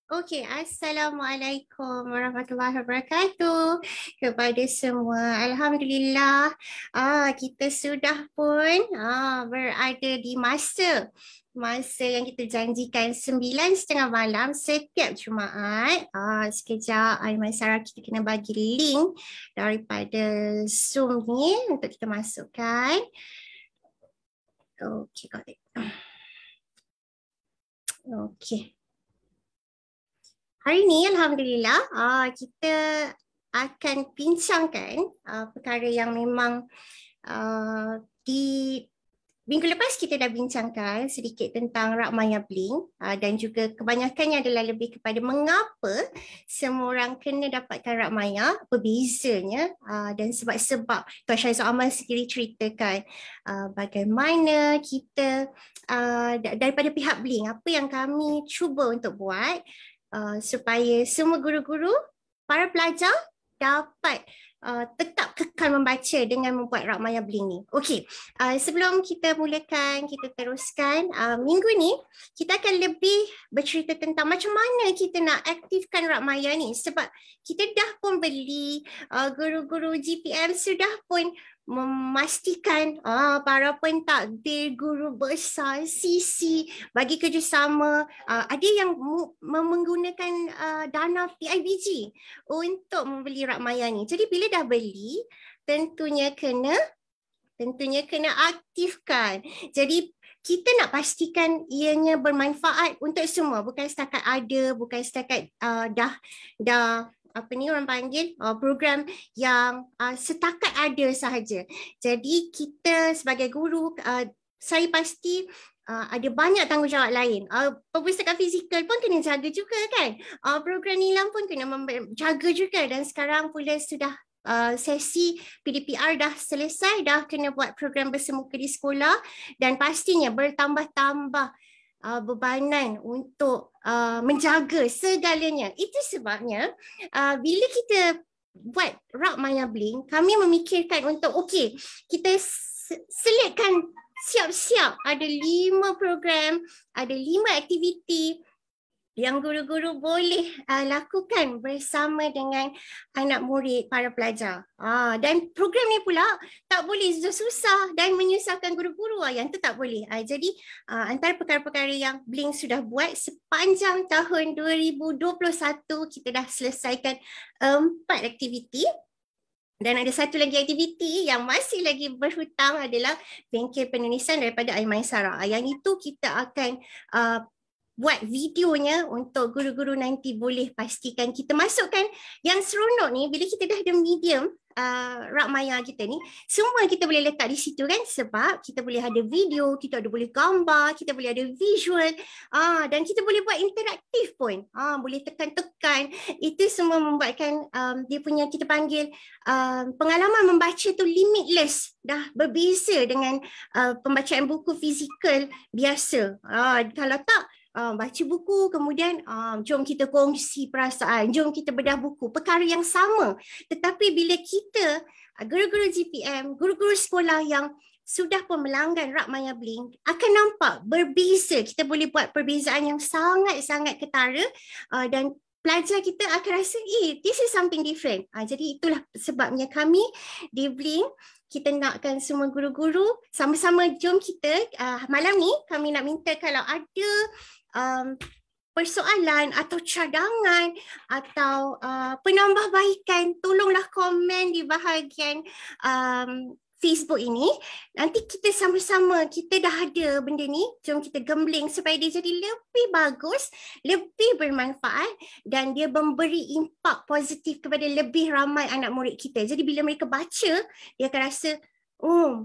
Okey, Assalamualaikum warahmatullahi wabarakatuh kepada semua. Alhamdulillah, kita sudah pun berada di masa yang kita janjikan 9:30 setiap Jumaat. Sekejap, Aiman Sarah kita kena bagi link daripada Zoom ni untuk kita masukkan. Okey, got it. Okey. Hari ni Alhamdulillah kita akan bincangkan perkara yang memang di minggu lepas kita dah bincangkan sedikit tentang Rak Maya Bling dan juga kebanyakannya adalah lebih kepada mengapa semua orang kena dapatkan Rak Maya, apa bezanya dan sebab-sebab Tuan Syahizul Amal sendiri ceritakan bagaimana kita daripada pihak Bling, apa yang kami cuba untuk buat supaya semua guru-guru, para pelajar dapat tetap kekal membaca dengan membuat Rak Maya Bling ni. Okey, sebelum kita mulakan, kita teruskan, minggu ni kita akan lebih bercerita tentang macam mana kita nak aktifkan Rak Maya ni, sebab kita dah pun beli, guru-guru GPM sudah pun memastikan para pentadbir, guru besar, CC bagi kerjasama. Ada yang menggunakan dana PIBG untuk membeli Rak Maya ni. Jadi bila dah beli, tentunya kena aktifkan. Jadi kita nak pastikan ianya bermanfaat untuk semua, bukan setakat ada, bukan setakat dah apa ni orang panggil program yang setakat ada sahaja. Jadi kita sebagai guru, saya pasti ada banyak tanggungjawab lain. Perpustakaan fizikal pun kena jaga juga kan. Program nilam pun kena jaga juga, dan sekarang pula sudah sesi PDPR dah selesai, dah kena buat program bersemuka di sekolah, dan pastinya bertambah-tambah bebanan untuk menjaga segalanya. Itu sebabnya bila kita buat Rak Maya Bling, kami memikirkan untuk okey, kita selitkan siap-siap ada 5 program, ada 5 aktiviti yang guru-guru boleh lakukan bersama dengan anak murid, para pelajar. Dan program ni pula tak boleh susah dan menyusahkan guru-guru, yang tu tak boleh. Jadi antara perkara-perkara yang Bling sudah buat sepanjang tahun 2021, kita dah selesaikan 4 aktiviti. Dan ada satu lagi aktiviti yang masih lagi berhutang adalah bengkel penulisan daripada Aiman Sarah. Yang itu kita akan buat videonya untuk guru-guru nanti boleh pastikan kita masukkan. Yang seronok ni bila kita dah ada medium Rak Maya kita ni, semua kita boleh letak di situ kan, sebab kita boleh ada video, kita boleh gambar, kita boleh ada visual, dan kita boleh buat interaktif pun, boleh tekan-tekan. Itu semua membuatkan dia punya, kita panggil pengalaman membaca tu limitless, dah berbeza dengan pembacaan buku fizikal biasa. Kalau tak baca buku, kemudian jom kita kongsi perasaan, jom kita bedah buku, perkara yang sama. Tetapi bila kita guru-guru GPM, guru-guru sekolah yang sudah pun melanggan Rak Maya Bling, akan nampak berbeza. Kita boleh buat perbezaan yang sangat-sangat ketara, dan pelajar kita akan rasa, this is something different. Jadi itulah sebabnya kami di Bling, kita nakkan semua guru-guru sama-sama jom kita, malam ni kami nak minta kalau ada persoalan atau cadangan atau penambahbaikan, tolonglah komen di bahagian Facebook ini. Nanti kita sama-sama, kita dah ada benda ni, jom kita gembling supaya dia jadi lebih bagus, lebih bermanfaat, dan dia memberi impak positif kepada lebih ramai anak murid kita. Jadi bila mereka baca, dia akan rasa,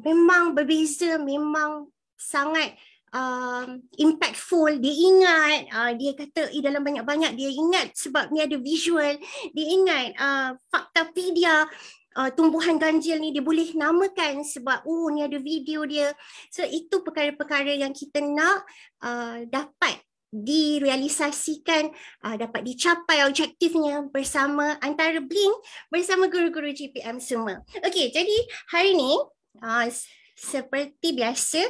memang berbeza, memang sangat impactful. Dia ingat, dia kata dalam banyak-banyak dia ingat sebab ni ada visual, dia ingat Faktapedia, tumbuhan ganjil ni dia boleh namakan sebab ni ada video dia. So itu perkara-perkara yang kita nak dapat direalisasikan, dapat dicapai objektifnya bersama antara Bling bersama guru-guru GPM semua. Okey, jadi hari ni seperti biasa,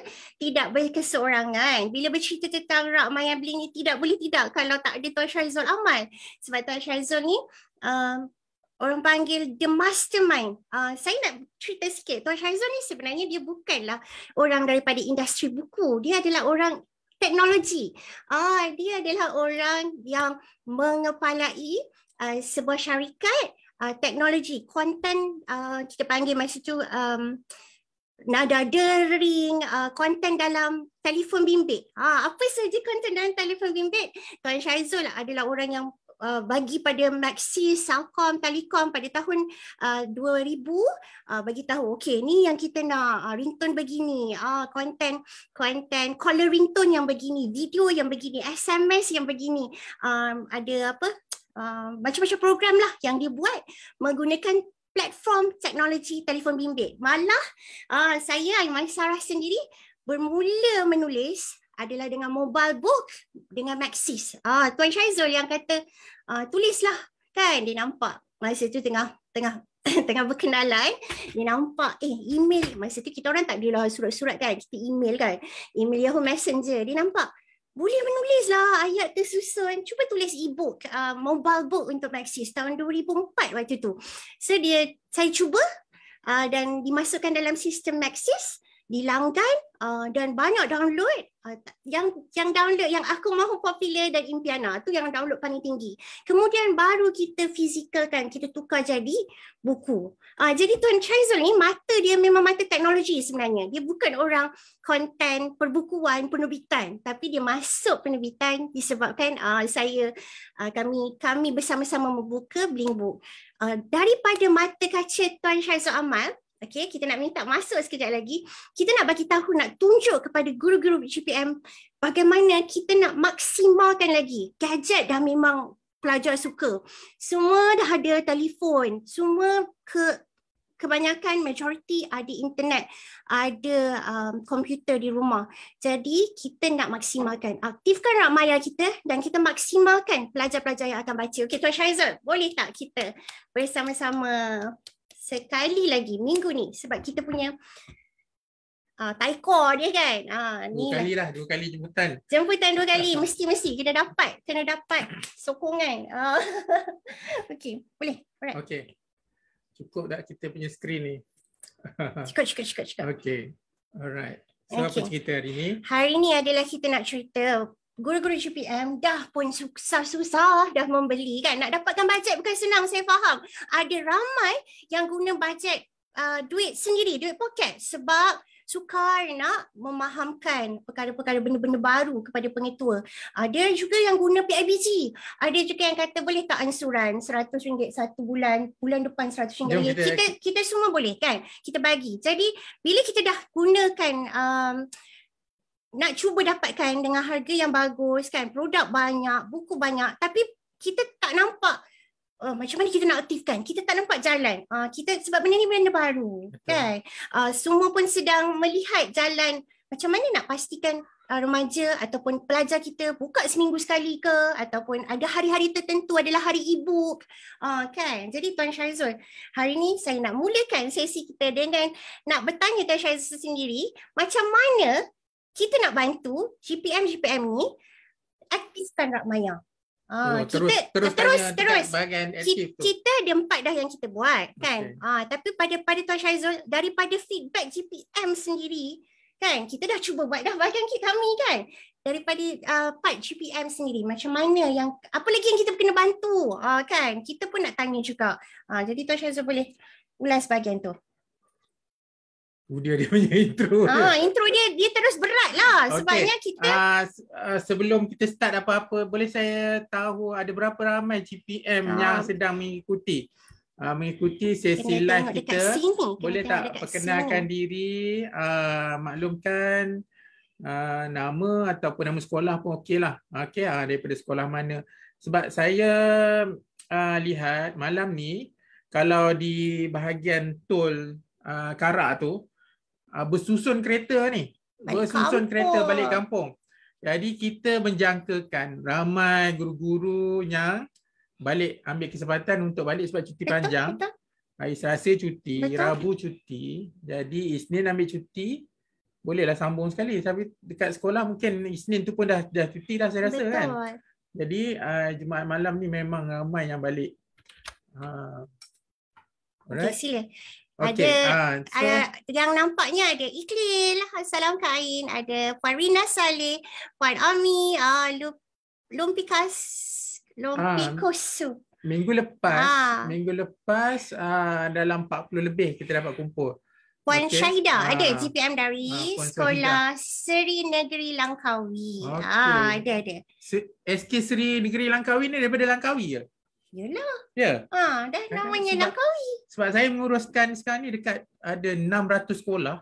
tidak berkeseorangan. Bila bercerita tentang Rak Maya Bling ni tidak boleh tidak kalau tak ada Tuan Syazul Amal. Sebab Tuan Syazul ni orang panggil the mastermind. Saya nak cerita sikit. Tuan Syazul ni sebenarnya dia bukanlah orang daripada industri buku. Dia adalah orang teknologi. Dia adalah orang yang mengepalai sebuah syarikat teknologi, konten, kita panggil masa tu nada dering, konten dalam telefon bimbit. Apa saja konten dalam telefon bimbit? Tuan Syazul adalah orang yang bagi pada Maxis, Celcom, Telekom pada tahun 2000 bagi tahu okey ni yang kita nak, ringtone begini, konten caller ringtone yang begini, video yang begini, SMS yang begini, ada apa macam-macam program lah yang dia buat menggunakan platform teknologi telefon bimbit. Malah saya Aimansarah sendiri bermula menulis adalah dengan mobile book dengan Maxis. Tuan Syazul yang kata tulislah, kan dia nampak masa tu tengah tengah berkenalan, dia nampak email, masa tu kita orang tak adalah surat-surat kan, kita email kan, email Yahoo Messenger, dia nampak boleh menulislah ayat tersusun, cuba tulis e-book, mobile book untuk Maxis tahun 2004 waktu tu. So saya cuba dan dimasukkan dalam sistem Maxis, dilanggan dan banyak download. Yang download yang Aku Mahu Popular dan Impiana tu yang download paling tinggi. Kemudian baru kita fisikalkan, kita tukar jadi buku. Jadi Tuan Syazul ni mata dia memang mata teknologi sebenarnya. Dia bukan orang konten perbukuan penerbitan, tapi dia masuk penerbitan disebabkan kami bersama-sama membuka Bling Book. Daripada mata kaca Tuan Syazul Amal, okay, kita nak minta masuk sekejap lagi. Kita nak bagi tahu, nak tunjuk kepada guru-guru GPM bagaimana kita nak maksimalkan lagi. Gadget dah memang pelajar suka. Semua dah ada telefon. Semua kebanyakan majoriti ada internet, ada komputer di rumah. Jadi kita nak maksimalkan. Aktifkan Rak Maya kita dan kita maksimalkan pelajar-pelajar yang akan baca. Okey, Tuan Syazul, boleh tak kita bersama-sama sekali lagi minggu ni, sebab kita punya taikor dia kan. Dua kali jemputan. Jemputan 2 kali, mesti kena dapat sokongan. Okey, boleh. Alright. Okey. Cukup tak kita punya skrin ni? Cukup. Okey. Alright. So apa cerita hari ni? Hari ni adalah kita nak cerita guru-guru GPM dah pun susah-susah dah membeli kan. Nak dapatkan bajet bukan senang, saya faham. Ada ramai yang guna bajet duit sendiri, duit poket, sebab sukar nak memahamkan perkara-perkara benda-benda baru kepada pengetua. Ada juga yang guna PIBG. Ada juga yang kata boleh tak ansuran RM100 satu bulan, bulan depan RM100. Kita semua boleh kan? Kita bagi. Jadi bila kita dah gunakan nak cuba dapatkan dengan harga yang bagus kan, produk banyak, buku banyak, tapi kita tak nampak macam mana kita nak aktifkan, kita tak nampak jalan. Sebab benda ni benda baru. Betul. Kan. Semua pun sedang melihat jalan macam mana nak pastikan remaja ataupun pelajar kita buka seminggu sekali ke, ataupun ada hari-hari tertentu adalah hari e-book. Kan. Jadi Tuan Syazul, hari ni saya nak mulakan sesi kita dengan nak bertanya Tuan Syazul sendiri, macam mana kita nak bantu GPM ni aktifkan Rak Maya. Terus. Kita ada 4 dah yang kita buat kan. Okay. Tapi pada Tuan Syazul, daripada feedback GPM sendiri kan, kita dah cuba buat dah bahagian kami kan. Daripada part GPM sendiri, macam mana yang apa lagi yang kita kena bantu kan. Kita pun nak tanya juga. Jadi Tuan Syazul boleh ulas bahagian tu. Dia punya intro. Intro dia terus berat lah. Sebabnya kita sebelum kita start apa-apa, boleh saya tahu ada berapa ramai GPM yang sedang mengikuti sesi live kita? Boleh tak perkenalkan diri, maklumkan nama ataupun nama sekolah pun okeylah. Okey, daripada sekolah mana? Sebab saya lihat malam ni kalau di bahagian tol Karak tu bersusun kereta ni. Kereta balik kampung. Jadi kita menjangkakan ramai guru-guru yang balik ambil kesempatan untuk balik sebab cuti panjang. Hari Selasa cuti, Betul. Rabu cuti. Jadi Isnin ambil cuti, bolehlah sambung sekali. Tapi dekat sekolah mungkin Isnin tu pun dah cuti dah saya rasa. Betul. Kan. Jadi Jumaat malam ni memang ramai yang balik. Okey, sila. Okay. Ada yang nampaknya ada Iqlil, Salam Kak Ain, ada Puan Rina Saleh, Puan Ami, Lumpikosu. Minggu lepas dalam 40 lebih kita dapat kumpul. Puan Syahidah ada GPM dari Sekolah Seri Negeri Langkawi. Ada. SK Seri Negeri Langkawi ni daripada Langkawi ke? Yalah. Ya. Dah namanya Langkawi. Sebab saya menguruskan sekarang ni dekat ada 600 sekolah.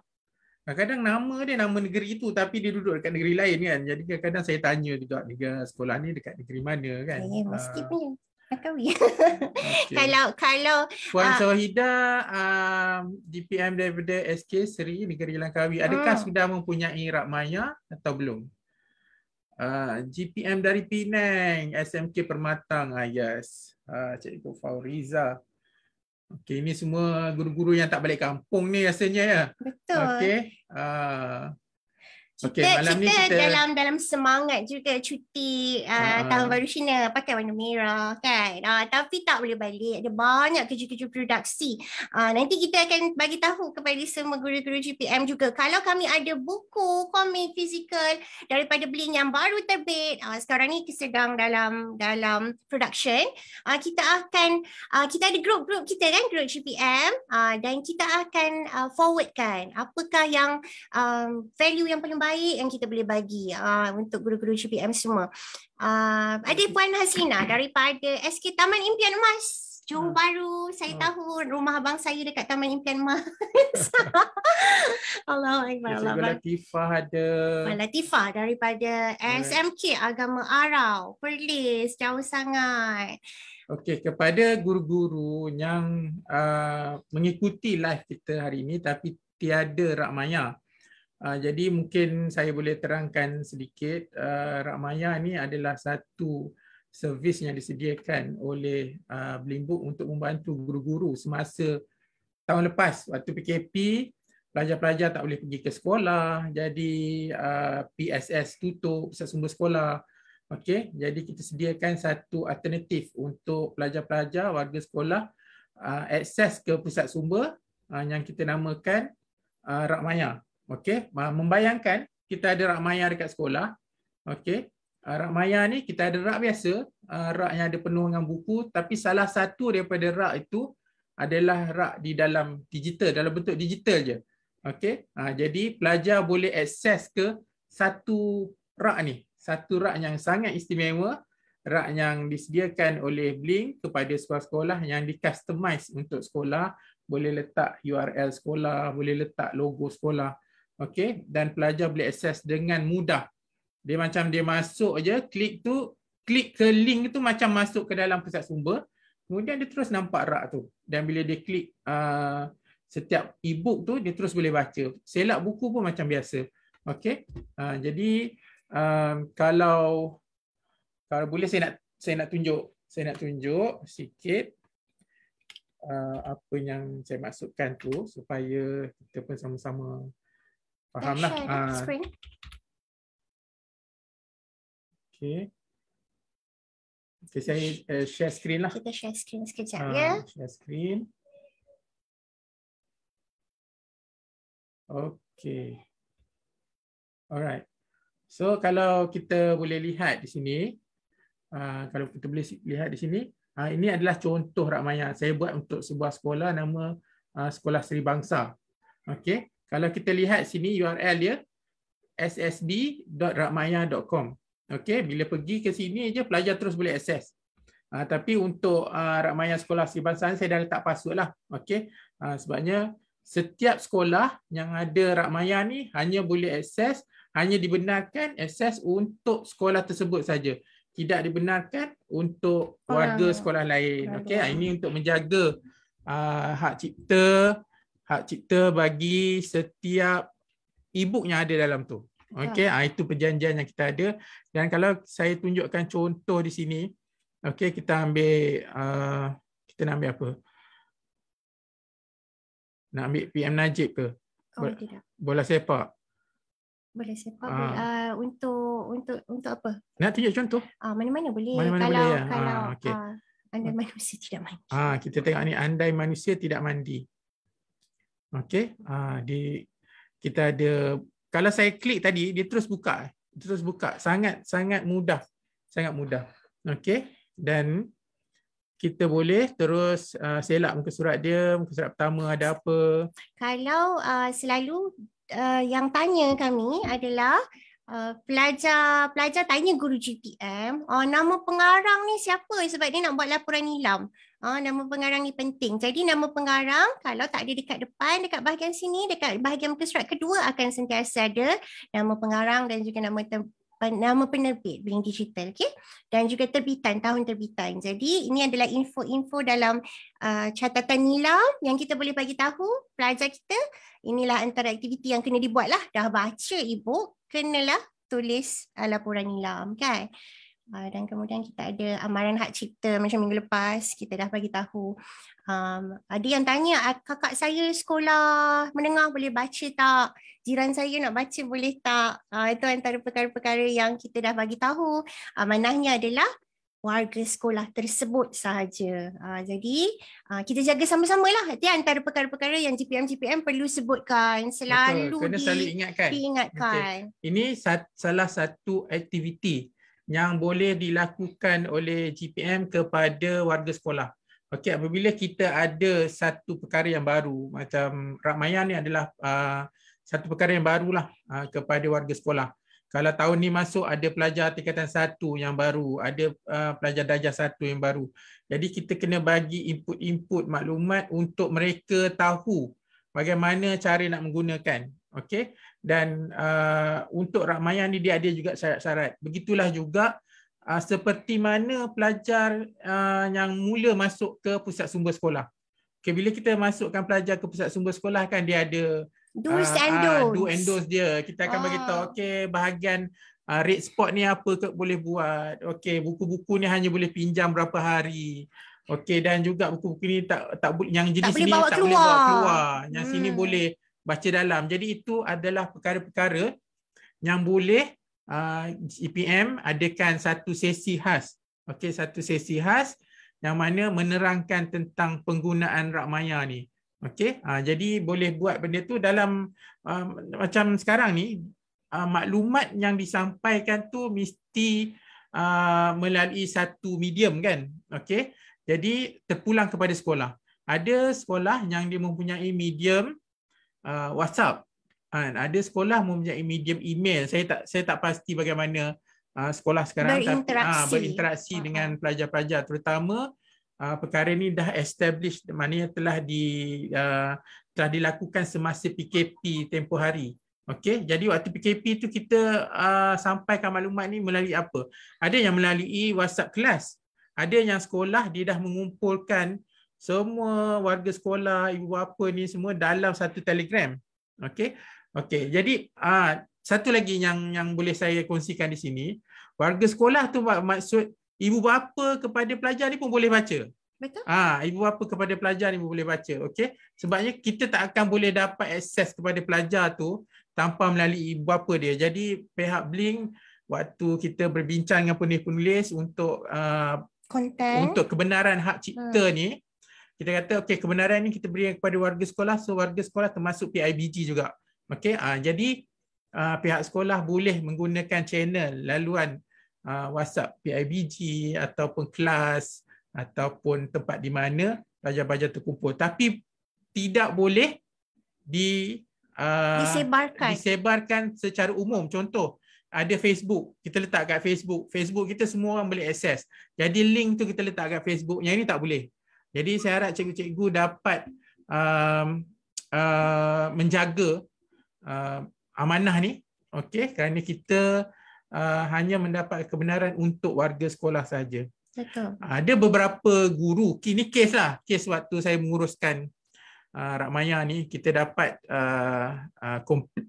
Kadang-kadang nama dia nama negeri itu tapi dia duduk dekat negeri lain kan. Jadi kadang-kadang saya tanya juga sekolah ni dekat negeri mana kan. Mesti punya Langkawi. Kalau Puan Syahidah DPM daripada SK Seri Negeri Langkawi. Adakah sudah mempunyai rak maya atau belum? GPM dari Penang, SMK Permatang. Yes. Cikgu Fauriza. Okey, ini semua guru-guru yang tak balik kampung ni rasanya ya. Betul. Okey. Malam ni kita dalam semangat juga cuti tahun baru Cina pakai warna merah kan. Tapi tak boleh balik. Ada banyak kerja-kerja produksi. Nanti kita akan bagi tahu kepada semua guru-guru GPM juga. Kalau kami ada buku, komik fizikal daripada Bling yang baru terbit. Sekarang ni sedang dalam production. Kita ada grup-grup kita kan, grup GPM. Dan kita akan forwardkan apakah yang value yang paling baik yang kita boleh bagi untuk guru-guru GPM semua. Ada Puan Haslina daripada SK Taman Impian Emas Johor Bahru. Saya tahu rumah abang saya dekat Taman Impian Emas. Allahuakbar. Cikgu Latifah ada. Puan Latifah daripada SMK Agama Arau, Perlis, jauh sangat. Okey, kepada guru-guru yang mengikuti live kita hari ini tapi tiada rak maya. Jadi mungkin saya boleh terangkan sedikit. Rak maya ni adalah satu servis yang disediakan oleh Blimbuk untuk membantu guru-guru semasa tahun lepas. Waktu PKP, pelajar-pelajar tak boleh pergi ke sekolah. Jadi PSS tutup, pusat sumber sekolah. Okey, jadi kita sediakan satu alternatif untuk pelajar-pelajar warga sekolah akses ke pusat sumber yang kita namakan rak maya. Okey, membayangkan kita ada rak maya dekat sekolah. Okey, rak maya ni kita ada rak biasa, rak yang ada penuh dengan buku, tapi salah satu daripada rak itu adalah rak di dalam digital, dalam bentuk digital je. Okey, jadi pelajar boleh akses ke satu rak ni, satu rak yang sangat istimewa, rak yang disediakan oleh Blink kepada sekolah-sekolah yang di-customize untuk sekolah, boleh letak URL sekolah, boleh letak logo sekolah. Okey, dan pelajar boleh akses dengan mudah. Dia macam dia masuk aja, klik ke link tu macam masuk ke dalam pusat sumber. Kemudian dia terus nampak rak tu. Dan bila dia klik setiap e-book tu, dia terus boleh baca. Selak buku pun macam biasa. Okey. Jadi kalau boleh saya nak tunjuk sikit apa yang saya maksudkan tu supaya kita pun sama-sama fahamlah. Okey. Okay, saya share screen lah. Kita share screen sekejap ya. Share screen. Okey. Alright. So kalau kita boleh lihat di sini, kalau kita boleh lihat di sini, ini adalah contoh rak maya. Saya buat untuk sebuah sekolah nama Sekolah Seri Bangsa. Okey. Kalau kita lihat sini URL dia ssb.rakmaya.com. Okey, bila pergi ke sini je pelajar terus boleh akses. Tapi untuk rak maya Sekolah Seri Bangsa saya dah letak password lah. Okey. Sebabnya setiap sekolah yang ada rak maya ni hanya boleh akses, hanya dibenarkan akses untuk sekolah tersebut saja. Tidak dibenarkan untuk warga sekolah lain. Okey, ini untuk menjaga hak cipta bagi setiap e-book yang ada dalam tu. Okey, itu perjanjian yang kita ada. Dan kalau saya tunjukkan contoh di sini, okey, kita nak ambil apa? Nak ambil PM Najib ke? Tidak. Bola sepak. Boleh sepak. Untuk apa? Nak tunjuk contoh? Mana-mana boleh. Mana-mana kalau boleh, ya? kalau Okay. andai manusia tidak mandi. Kita tengok ni, andai manusia tidak mandi. Okey. Kita ada, kalau saya klik tadi, dia terus buka. Sangat mudah. Sangat mudah. Okey. Dan kita boleh terus selak muka surat dia. Muka surat pertama ada apa. Kalau selalu yang tanya kami adalah pelajar tanya guru GPM, nama pengarang ni siapa sebab dia nak buat laporan nilam. Nama pengarang ni penting. Jadi nama pengarang kalau tak ada dekat depan, dekat bahagian sini, dekat bahagian muka surat kedua akan sentiasa ada nama pengarang dan juga nama penerbit Bling Digital, okay? Dan juga terbitan, tahun terbitan. Jadi ini adalah info-info dalam catatan nilam yang kita boleh bagi tahu pelajar kita. Inilah antara aktiviti yang kena dibuat lah. Dah baca e-book, kenalah tulis laporan nilam, kan? Dan kemudian kita ada amaran hak cipta macam minggu lepas kita dah bagi tahu. Ada yang tanya, kakak saya sekolah menengah boleh baca tak? Jiran saya nak baca boleh tak? Itu antara perkara-perkara yang kita dah bagi tahu. Amanahnya adalah warga sekolah tersebut sahaja. Jadi kita jaga sama-sama lah. Itu antara perkara-perkara yang GPM perlu sebutkan. Selalu diingatkan. Okay. Ini salah satu aktiviti yang boleh dilakukan oleh GPM kepada warga sekolah. Okey, apabila kita ada satu perkara yang baru, macam Rakmayan ni adalah satu perkara yang barulah kepada warga sekolah. Kalau tahun ni masuk ada pelajar tingkatan 1 yang baru, ada pelajar darjah 1 yang baru. Jadi kita kena bagi input maklumat untuk mereka tahu bagaimana cara nak menggunakan. Okey, dan untuk Rakmayan ni dia ada juga syarat-syarat. Begitulah juga seperti mana pelajar yang mula masuk ke pusat sumber sekolah. Okay, bila kita masukkan pelajar ke pusat sumber sekolah kan dia ada do's and don'ts. Do and don'ts dia. Kita akan bagi tahu okey bahagian red spot ni apa ke boleh buat. Okey, buku-buku ni hanya boleh pinjam berapa hari. Okey, dan juga buku-buku ni tak yang jenis ni tak boleh bawa keluar. Yang sini boleh baca dalam. Jadi itu adalah perkara-perkara yang boleh GPM adakan satu sesi khas. Okey, satu sesi khas yang mana menerangkan tentang penggunaan Rakmaya ni. Okey, jadi boleh buat benda tu dalam macam sekarang ni maklumat yang disampaikan tu mesti melalui satu medium kan. Okey, jadi terpulang kepada sekolah. Ada sekolah yang dia mempunyai medium WhatsApp. Ada sekolah mempunyai medium email. Saya tak pasti bagaimana sekolah sekarang berinteraksi dengan pelajar-pelajar, terutama perkara ni dah establish, maknanya telah dilakukan semasa PKP tempoh hari. Okey, jadi waktu PKP tu kita sampaikan maklumat ni melalui apa? Ada yang melalui WhatsApp kelas. Ada yang sekolah dia dah mengumpulkan semua warga sekolah, ibu bapa ni semua dalam satu Telegram. Okey. Okey, jadi satu lagi yang boleh saya kongsikan di sini, warga sekolah tu maksud ibu bapa kepada pelajar ni pun boleh baca. Betul? Ibu bapa kepada pelajar ni pun boleh baca. Okey. Sebabnya kita tak akan boleh dapat akses kepada pelajar tu tanpa melalui ibu bapa dia. Jadi pihak Bling waktu kita berbincang dengan penulis untuk untuk kebenaran hak cipta ni, kita kata okey, kebenaran ni kita berikan kepada warga sekolah, so warga sekolah termasuk PIBG juga. Okey, jadi pihak sekolah boleh menggunakan channel laluan WhatsApp PIBG ataupun kelas ataupun tempat di mana pelajar-pelajar terkumpul, tapi tidak boleh disebarkan secara umum. Contoh, ada Facebook, kita letak kat Facebook kita semua orang boleh akses, jadi link tu kita letak kat Facebook, yang ini tak boleh. Jadi saya harap cikgu-cikgu dapat menjaga amanah ni, okey, kerana kita hanya mendapat kebenaran untuk warga sekolah saja. Betul. Ada beberapa guru, ini kes waktu saya menguruskan Rakmaya ni, kita dapat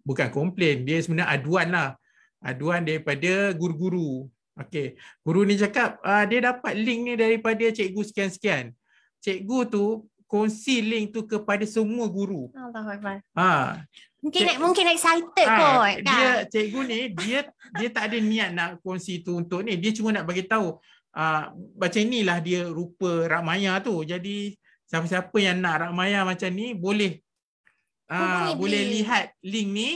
bukan komplain, dia sebenarnya aduan daripada guru-guru. Okey, guru ni cakap dia dapat link ni daripada cikgu sekian-sekian. Cikgu tu kongsi link tu kepada semua guru. Allahuakbar. Ha. Mungkin excited kot kan. Cikgu ni dia tak ada niat nak kongsi tu untuk ni. Dia cuma nak bagi tahu macam inilah dia rupa Rak Maya tu. Jadi siapa-siapa yang nak Rak Maya macam ni boleh lihat link ni.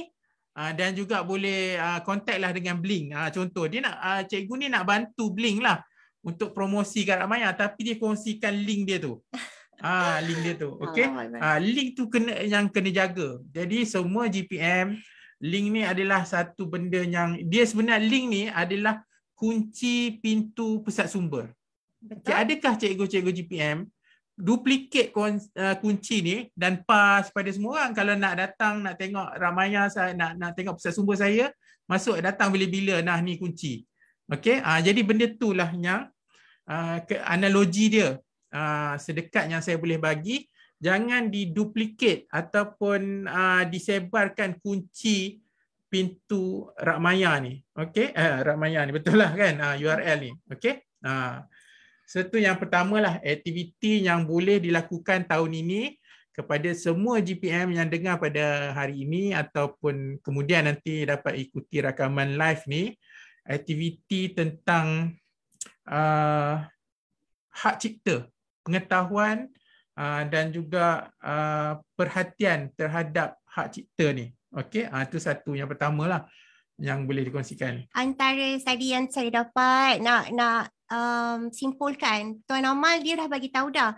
Dan juga boleh contact lah dengan Blink. Contoh dia nak cikgu ni nak bantu Blink lah untuk promosi kat Rak Maya, tapi dia kongsikan link dia tu. Link dia tu. Okey. Link tu yang kena jaga. Jadi semua GPM, link ni adalah satu benda yang dia sebenarnya link ni adalah kunci pintu pusat sumber. Okay, adakah cikgu-cikgu GPM duplicate kunci ni dan pas pada semua orang kalau nak datang nak tengok Rak Maya, nak tengok pusat sumber saya, masuk datang bila-bila, nah ni kunci. Okey, jadi benda itulah yang analogi dia sedekat yang saya boleh bagi, jangan diduplicate ataupun disebarkan kunci pintu Rak Maya ni. Okey, Rak Maya ni betul lah kan, URL ni. Okey. Satu yang pertama lah, aktiviti yang boleh dilakukan tahun ini kepada semua GPM yang dengar pada hari ini ataupun kemudian nanti dapat ikuti rakaman live ni, aktiviti tentang hak cipta, pengetahuan dan juga perhatian terhadap hak cipta ni. Okey, itu satu yang pertama lah yang boleh dikongsikan. Antara tadi yang saya dapat nak simpulkan, Tuan Amal dia dah bagi tahu dah.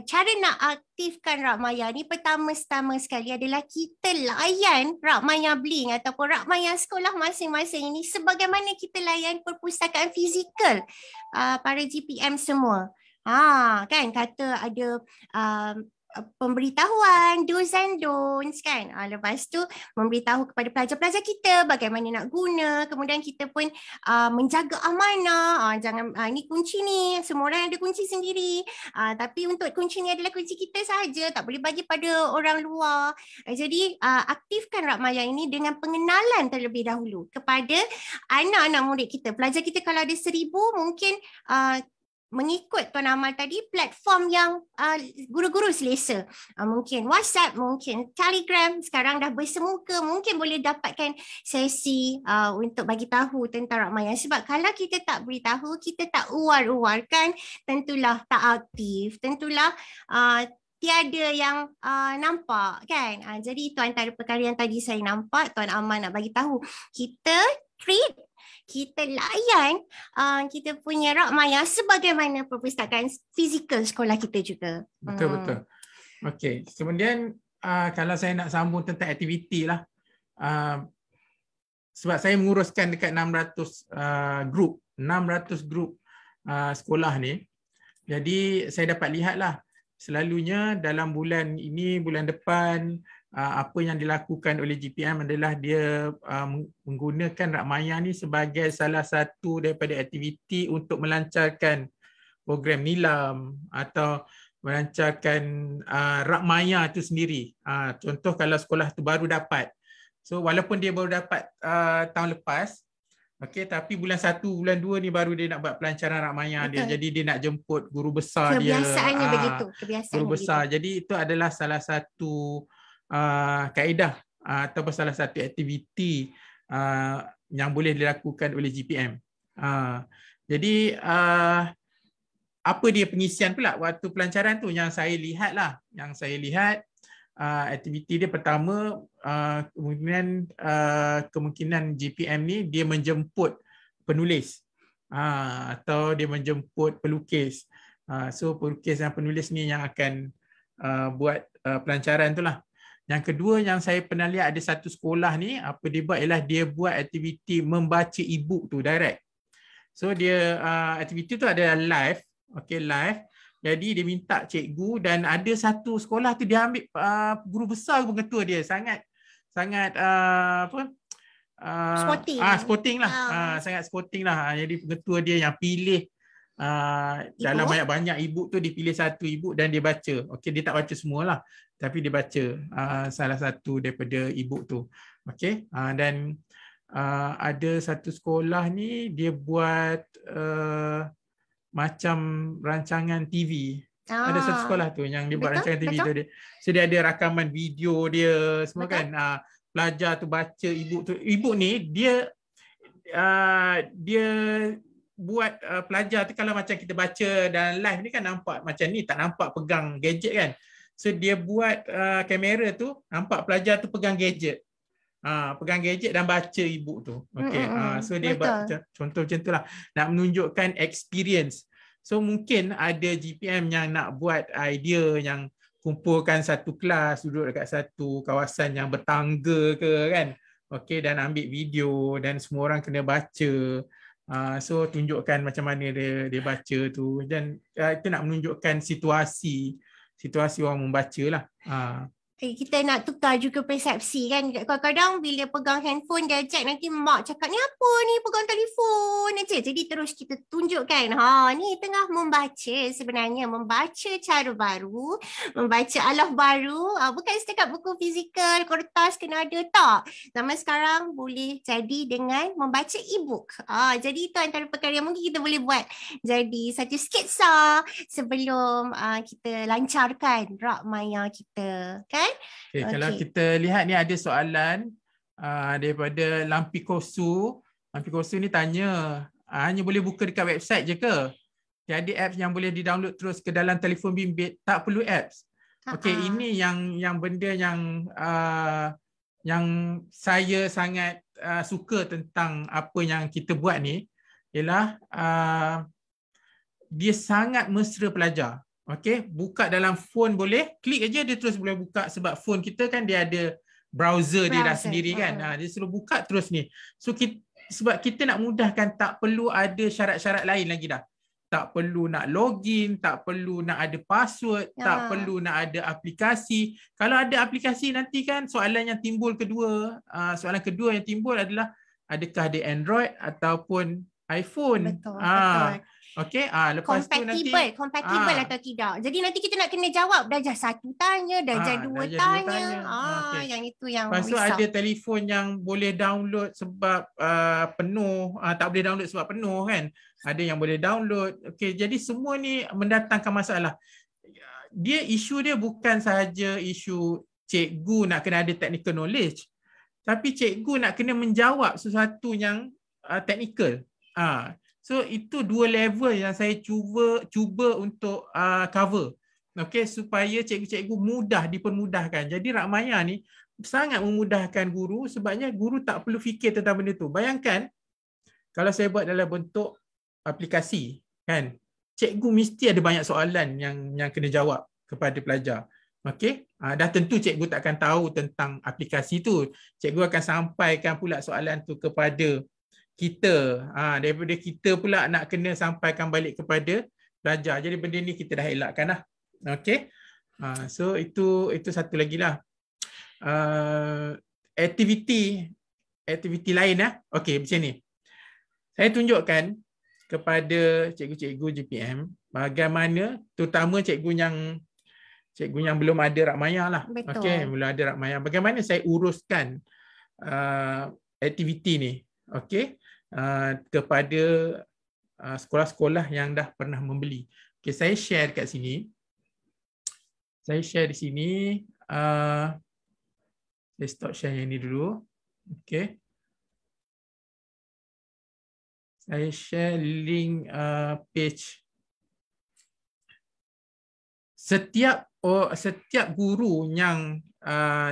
Cara nak aktifkan Rak Maya ni pertama-tama sekali adalah kita layan Rak Maya Blink ataupun Rak Maya sekolah masing-masing ini sebagaimana kita layan perpustakaan fizikal para GPM semua. Kan kata ada pemberitahuan do's and don'ts kan. Lepas tu memberitahu kepada pelajar-pelajar kita bagaimana nak guna, kemudian kita pun menjaga amanah. Jangan ni kunci ni, semua orang ada kunci sendiri. Tapi untuk kunci ni adalah kunci kita saja, tak boleh bagi pada orang luar. Jadi aktifkan Rak Maya ini dengan pengenalan terlebih dahulu kepada anak-anak murid kita. Pelajar kita kalau ada 1,000 mungkin mengikut Tuan Amal tadi platform yang guru-guru selesa. Mungkin WhatsApp, mungkin Telegram, sekarang dah bersemuka, mungkin boleh dapatkan sesi untuk bagi tahu tentang Rak Maya. Sebab kalau kita tak beritahu, kita tak uar-uarkan, tentulah tak aktif, tentulah tiada yang nampak kan. Jadi itu antara perkara yang tadi saya nampak Tuan Amal nak bagi tahu. Kita treat, kita layan kita punya Rak Maya sebagaimana perpustakaan fizikal sekolah kita juga. Betul-betul. Okey, kemudian kalau saya nak sambung tentang aktiviti lah, sebab saya menguruskan dekat 600 grup sekolah ni, jadi saya dapat lihatlah selalunya dalam bulan ini, bulan depan, apa yang dilakukan oleh GPM adalah dia menggunakan Rak Maya ni sebagai salah satu daripada aktiviti untuk melancarkan program nilam atau melancarkan Rak Maya itu sendiri. Contoh kalau sekolah tu baru dapat. So walaupun dia baru dapat tahun lepas, okey, tapi bulan 1, bulan 2 ni baru dia nak buat pelancaran Rak Maya dia. Jadi dia nak jemput guru besar dia. Kebiasaannya begitu. Guru besar. Jadi itu adalah salah satu kaedah atau salah satu aktiviti yang boleh dilakukan oleh GPM. Jadi apa dia pengisian pula waktu pelancaran tu yang saya lihat lah. Yang saya lihat aktiviti dia pertama kemungkinan GPM ni dia menjemput penulis atau dia menjemput pelukis. So pelukis dan penulis ni yang akan buat pelancaran tu lah. Yang kedua yang saya pernah lihat ada satu sekolah ni, apa dia buat ialah dia buat aktiviti membaca e-book tu direct. So dia aktiviti tu ada live, okey live. Jadi dia minta cikgu dan ada satu sekolah tu dia ambil guru besar pengetua dia, sangat sporting lah. Sangat sporting lah. Jadi pengetua dia yang pilih dalam banyak e-book tu dipilih satu e-book dan dia baca. Okey, dia tak baca semualah, tapi dia baca salah satu daripada e-book tu. Okey, dan ada satu sekolah ni dia buat macam rancangan TV. Ada satu sekolah tu yang dia buat rancangan TV tu dia. So dia ada rakaman video dia semua kan. Pelajar tu baca, ibu ni dia buat pelajar tu kalau macam kita baca dalam live ni kan nampak macam ni, tak nampak pegang gadget kan. So dia buat kamera tu nampak pelajar tu pegang gadget. Pegang gadget dan baca ibu tu. Okey. So dia buat contoh macam itulah nak menunjukkan experience. So mungkin ada GPM yang nak buat idea yang kumpulkan satu kelas duduk dekat satu kawasan yang bertangga ke kan. Okey, dan ambil video dan semua orang kena baca. So tunjukkan macam mana dia baca tu dan itu nak menunjukkan situasi orang membaca lah. Kita nak tukar juga persepsi kan. Kadang-kadang bila pegang handphone gadget nanti mak cakap ni apa ni pegang telefon aja. Jadi terus kita tunjukkan ni tengah membaca, sebenarnya membaca cara baru, membaca alaf baru, bukan setakat buku fizikal, kertas kena ada tak. Zaman sekarang boleh jadi dengan membaca e-book. Jadi itu antara perkara yang mungkin kita boleh buat jadi satu sketsa sebelum kita lancarkan rak maya kita kan. Okay. Kalau kita lihat ni ada soalan daripada Lampi Kosu. Lampi Kosu ni tanya, hanya boleh buka dekat website je ke? Tiada apps yang boleh di-download terus ke dalam telefon bimbit? Tak perlu apps. Okey, ini yang benda yang saya sangat suka tentang apa yang kita buat ni ialah dia sangat mesra pelajar. Okey, buka dalam phone boleh, klik aja dia terus boleh buka sebab phone kita kan dia ada browser dia dah sendiri kan. Dia selalu buka terus ni. So sebab kita nak mudahkan, tak perlu ada syarat-syarat lain lagi dah. Tak perlu nak login, tak perlu nak ada password, tak perlu nak ada aplikasi. Kalau ada aplikasi nanti kan soalan yang timbul soalan kedua yang timbul adalah adakah dia Android ataupun iPhone. Betul. Okey, lepas compatible atau tidak. Jadi nanti kita nak kena jawab darjah 1 tanya, darjah 2 tanya. Okay. Yang itu yang lepas tu ada telefon yang boleh download sebab penuh, tak boleh download sebab penuh kan. Ada yang boleh download. Okey, jadi semua ni mendatangkan masalah. Isu dia bukan sahaja isu cikgu nak kena ada technical knowledge, tapi cikgu nak kena menjawab sesuatu yang technical. So itu dua level yang saya cuba untuk cover. Okey, supaya cikgu-cikgu mudah dipermudahkan. Jadi rak maya ni sangat memudahkan guru sebabnya guru tak perlu fikir tentang benda tu. Bayangkan kalau saya buat dalam bentuk aplikasi kan. Cikgu mesti ada banyak soalan yang kena jawab kepada pelajar. Okey, dah tentu cikgu takkan tahu tentang aplikasi tu. Cikgu akan sampaikan pula soalan tu kepada kita, daripada kita pula nak kena sampaikan balik kepada pelajar. Jadi benda ni kita dah elakkan lah. Okey. So itu satu lagi lah. Aktiviti lain lah. Okey, macam ni. Saya tunjukkan kepada cikgu-cikgu GPM bagaimana, terutama cikgu yang belum ada rak maya lah. Okey, belum ada rak maya. Bagaimana saya uruskan aktiviti ni. Okey. Kepada sekolah-sekolah yang dah pernah membeli. Okay, saya share kat sini. Saya share di sini. Saya stop share yang ni dulu. Okay. Saya share link page. Setiap guru yang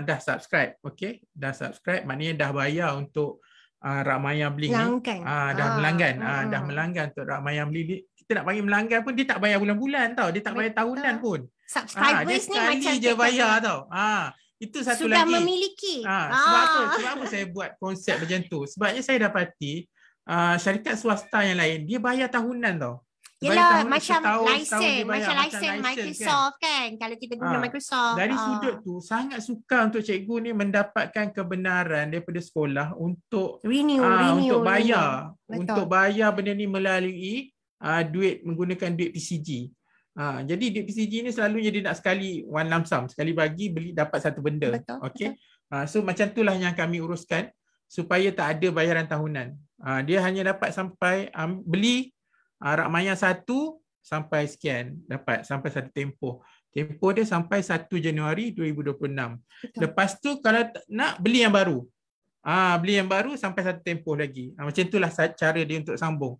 dah subscribe, okay, dah subscribe maknanya dah bayar untuk rak maya Blink ni, dah melanggan untuk rak maya Blink. Kita nak panggil melanggan pun dia tak bayar bulan-bulan tau, dia tak bayar tahunan pun. Subscribers ni macam je bayar tau. Itu satu sudah lagi. Sudah memiliki. Sebab apa saya buat konsep macam tu? Sebabnya saya dapati syarikat swasta yang lain dia bayar tahunan tau. Yelah, macam license Microsoft kan. Kalau kita guna Microsoft. Dari sudut tu, sangat suka untuk cikgu ni mendapatkan kebenaran daripada sekolah untuk untuk bayar. Untuk bayar benda ni melalui menggunakan duit PCG. Jadi duit PCG ni selalunya dia nak sekali one lump sum. Sekali bagi, beli dapat satu benda. Okay? So macam itulah yang kami uruskan supaya tak ada bayaran tahunan. Dia hanya dapat sampai beli rak maya 1 sampai sekian, dapat sampai satu tempoh. Tempoh dia sampai 1 Januari 2026. Betul. Lepas tu kalau nak beli yang baru. Beli yang baru sampai satu tempoh lagi. Macam itulah cara dia untuk sambung.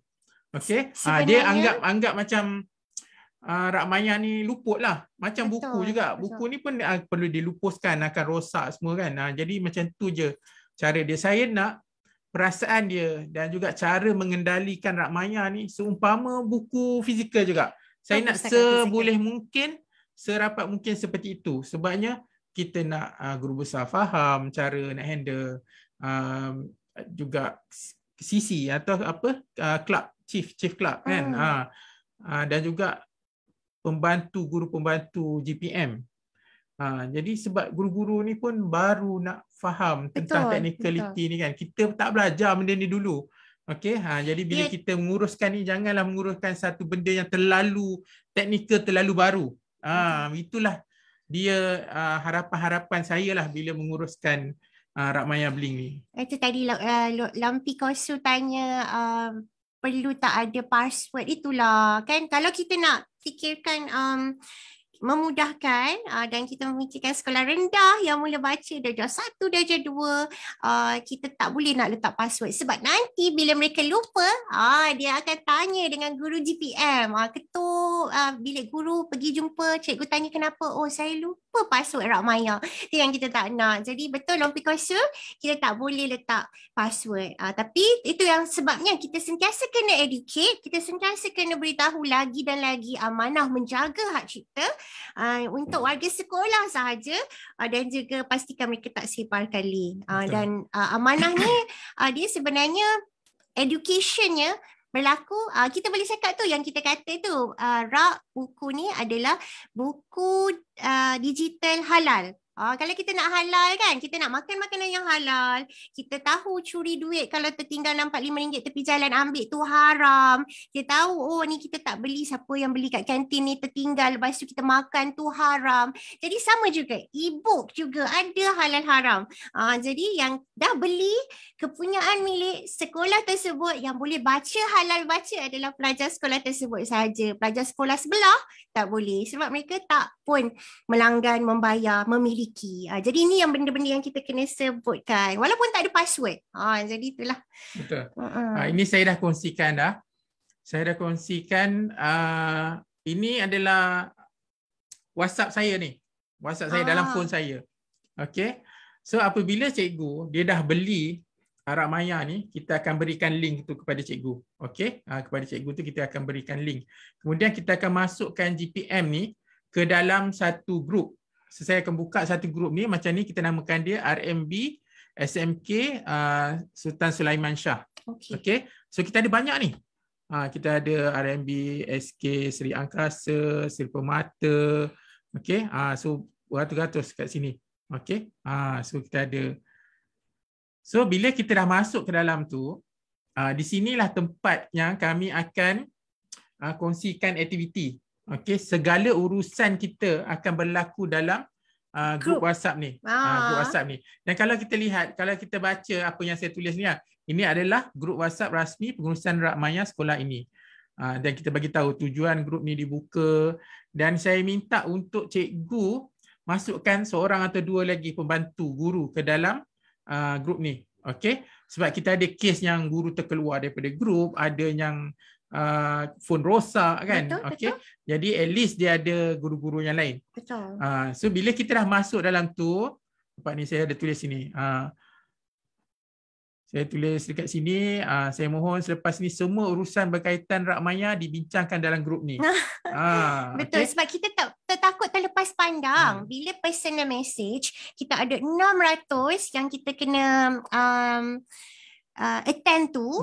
Okey. Dia anggap macam Rak Maya ni luput lah. Macam betul, buku juga. Betul. Buku ni pun perlu dilupuskan, akan rosak semua kan. Jadi macam tu je cara dia. Saya nak perasaan dia dan juga cara mengendalikan Rak Maya ni seumpama buku fizikal juga. Saya nak seboleh mungkin, serapat mungkin seperti itu. Sebabnya kita nak guru besar faham cara nak handle juga CC atau apa club, chief club kan. Dan juga guru pembantu GPM. Jadi sebab guru-guru ni pun baru nak faham tentang technicality ni kan. Kita tak belajar benda ni dulu. Okey, jadi bila kita menguruskan ni, janganlah menguruskan satu benda yang terlalu technical, terlalu baru. Itulah dia harapan-harapan saya lah bila menguruskan Rak Maya Bling ni. Itu tadi Lampi Kosu tanya perlu tak ada password, itulah kan. Kalau kita nak fikirkan memudahkan dan kita memikirkan sekolah rendah yang mula baca darjah 1, darjah 2, kita tak boleh nak letak password sebab nanti bila mereka lupa dia akan tanya dengan guru GPM. Bila guru pergi jumpa cikgu tanya kenapa, saya lupa password Rak Maya. Itu yang kita tak nak. Jadi betul Lampi Kosu, kita tak boleh letak password. Tapi itu yang sebabnya kita sentiasa kena educate, kita sentiasa kena beritahu lagi dan lagi, amanah menjaga hak cipta untuk warga sekolah sahaja dan juga pastikan mereka tak sebarkan link. Dan amanah ni dia sebenarnya educationnya berlaku, kita boleh cakap tu yang kita kata tu, Rak, buku ni adalah buku digital halal. Kalau kita nak halal kan, kita nak makan makanan yang halal, kita tahu curi duit kalau tertinggal nampak RM5 tepi jalan ambil tu haram. Kita tahu ni kita tak beli, siapa yang beli kat kantin ni tertinggal lepas tu kita makan tu haram. Jadi sama juga e-book juga ada halal haram. Jadi yang dah beli kepunyaan milik sekolah tersebut yang boleh baca halal baca adalah pelajar sekolah tersebut sahaja. Pelajar sekolah sebelah tak boleh sebab mereka tak pun melanggan, membayar, memiliki. Jadi ini yang benda-benda yang kita kena sebutkan walaupun tak ada password. Jadi itulah. Betul. Ini saya dah kongsikan dah. Saya dah kongsikan ini adalah WhatsApp saya ni. WhatsApp saya dalam phone saya. Okey. So apabila cikgu dia dah beli Rak Maya ni, kita akan berikan link tu kepada cikgu. Okey. Kepada cikgu tu kita akan berikan link. Kemudian kita akan masukkan GPM ni ke dalam satu grup. So, saya akan buka satu grup ni macam ni, kita namakan dia RMB SMK Sultan Sulaiman Shah. Okey. So kita ada banyak ni. Kita ada RMB SK Seri Angkasa, Seri Permata. Okey. So beratus-ratus kat sini. Okey. So kita ada. So bila kita dah masuk ke dalam tu, di sinilah tempat yang kami akan kongsikan aktiviti. Okey, segala urusan kita akan berlaku dalam grup WhatsApp ni. Grup WhatsApp ni. Dan kalau kita lihat, kalau kita baca apa yang saya tulis ni, ini adalah grup WhatsApp rasmi pengurusan Rak Maya sekolah ini. Dan kita bagi tahu tujuan grup ni dibuka, dan saya minta untuk cikgu masukkan seorang atau dua lagi pembantu guru ke dalam grup ni. Okey, sebab kita ada kes yang guru terkeluar daripada grup, ada yang phone rosak kan. Okey. Jadi at least dia ada guru-guru yang lain. Betul. So bila kita dah masuk dalam tu, tempat ni saya ada tulis sini. Saya tulis dekat sini, saya mohon selepas ni semua urusan berkaitan Rak Maya dibincangkan dalam grup ni. Betul, sebab kita takut terlepas pandang. Bila personal message, kita ada 600 yang kita kena attend tu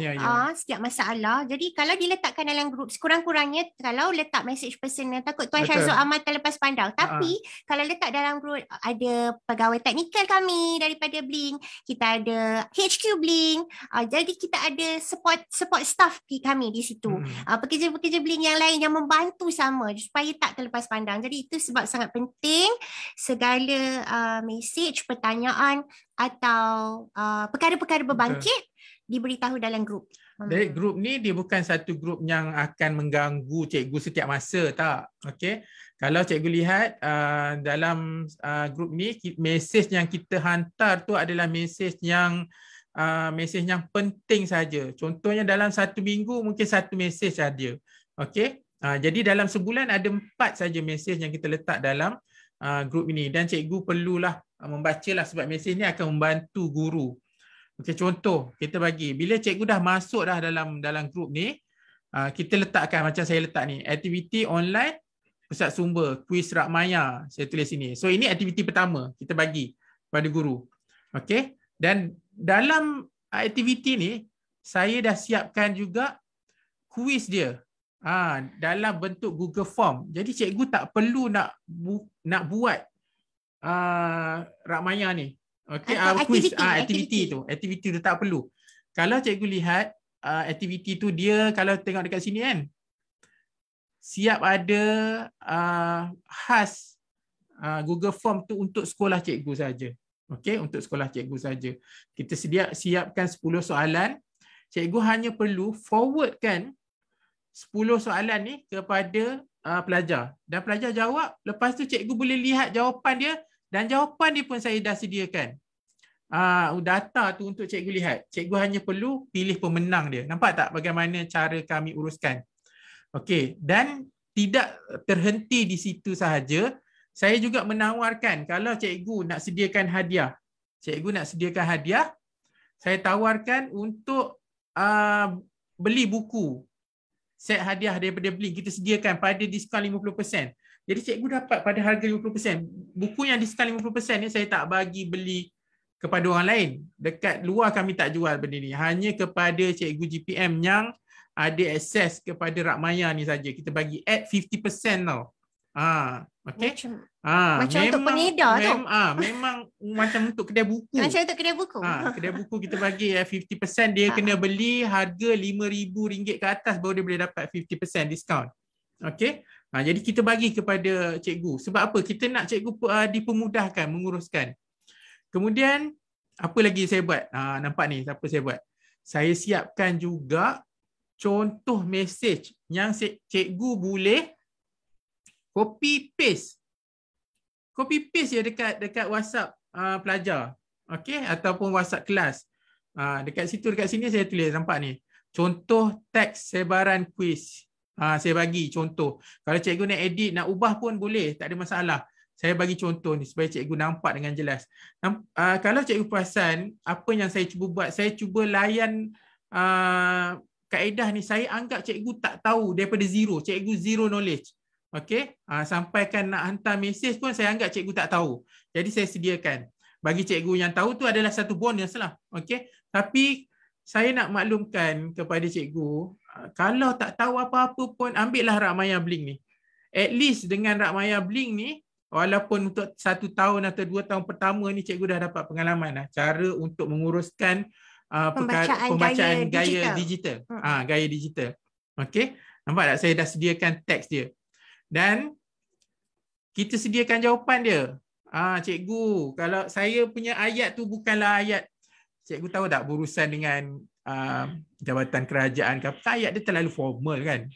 setiap masalah. Jadi kalau diletakkan dalam grup, sekurang-kurangnya kalau letak message personal, takut Tuan Syazul Ahmad terlepas pandang. Tapi kalau letak dalam grup, ada pegawai teknikal kami daripada Blink, kita ada HQ Blink, jadi kita ada support staff kami di situ, pekerja-pekerja Blink yang lain yang membantu sama supaya tak terlepas pandang. Jadi itu sebab sangat penting segala message, pertanyaan atau perkara-perkara berbangkit diberitahu dalam grup. Jadi grup ni dia bukan satu grup yang akan mengganggu cikgu setiap masa, tak. Okey. Kalau cikgu lihat dalam grup ni, mesej yang kita hantar tu adalah mesej yang penting saja. Contohnya dalam satu minggu mungkin satu mesej saja. Okey. Jadi dalam sebulan ada 4 saja mesej yang kita letak dalam grup ini, dan cikgu perlulah membacalah sebab mesej ni akan membantu guru. Okey, contoh kita bagi bila cikgu dah masuk dah dalam grup ni, kita letakkan macam saya letak ni, aktiviti online pusat sumber kuis Rakmaya, saya tulis sini. So ini aktiviti pertama kita bagi pada guru. Okey, dan dalam aktiviti ni saya dah siapkan juga kuis dia dalam bentuk Google Form. Jadi cikgu tak perlu nak buat Rakmaya ni. Okey, aktiviti tu tak perlu. Kalau cikgu lihat aktiviti tu, dia kalau tengok dekat sini kan, siap ada khas Google Form tu untuk sekolah cikgu saja. Okey, untuk sekolah cikgu saja. Kita siapkan 10 soalan. Cikgu hanya perlu forwardkan 10 soalan ni kepada pelajar, dan pelajar jawab. Lepas tu cikgu boleh lihat jawapan dia, dan jawapan dia pun saya dah sediakan. Data tu untuk cikgu lihat. Cikgu hanya perlu pilih pemenang dia. Nampak tak bagaimana cara kami uruskan? Okey, dan tidak terhenti di situ sahaja. Saya juga menawarkan kalau cikgu nak sediakan hadiah. Saya tawarkan untuk beli buku. Set hadiah daripada beli kita sediakan pada diskaun 50%. Jadi cikgu dapat pada harga 50%. Buku yang diskaun 50% ni saya tak bagi beli kepada orang lain. Dekat luar kami tak jual benda ni. Hanya kepada cikgu GPM yang ada akses kepada Rakmaya ni saja. Kita bagi at 50% tau. Okay. Macam untuk pengedar tu. Memang macam untuk kedai buku. Macam untuk kedai buku. Kedai buku kita bagi 50%. Dia kena beli harga RM5,000 ke atas baru dia boleh dapat 50% diskaun. Okay. Jadi kita bagi kepada cikgu. Sebab apa? Kita nak cikgu dipermudahkan menguruskan. Kemudian apa lagi saya buat? Nampak ni apa saya buat? Saya siapkan juga contoh mesej yang cikgu boleh copy paste je dekat WhatsApp pelajar. Okey, ataupun WhatsApp kelas. Dekat sini saya tulis, nampak ni. Contoh teks sebaran kuis. Saya bagi contoh. Kalau cikgu nak edit, nak ubah pun boleh, tak ada masalah. Saya bagi contoh ni supaya cikgu nampak dengan jelas. Kalau cikgu perasan apa yang saya cuba buat, saya cuba layan kaedah ni. Saya anggap cikgu tak tahu daripada zero. Cikgu zero knowledge. Okey, sampaikan nak hantar mesej pun saya anggap cikgu tak tahu. Jadi saya sediakan. Bagi cikgu yang tahu tu adalah satu bonus lah. Okey, tapi saya nak maklumkan kepada cikgu, kalau tak tahu apa-apa pun ambillah Rakmaya Blink ni. At least dengan Rakmaya Blink ni, walaupun untuk 1 tahun atau 2 tahun pertama ni cikgu dah dapat pengalaman lah. Cara untuk menguruskan pembacaan gaya digital. Gaya digital. Okey, nampak tak saya dah sediakan teks dia. Dan kita sediakan jawapan dia. Cikgu, kalau saya punya ayat tu bukanlah ayat, cikgu tahu tak berurusan dengan jabatan kerajaan ke apa, ayat dia terlalu formal kan.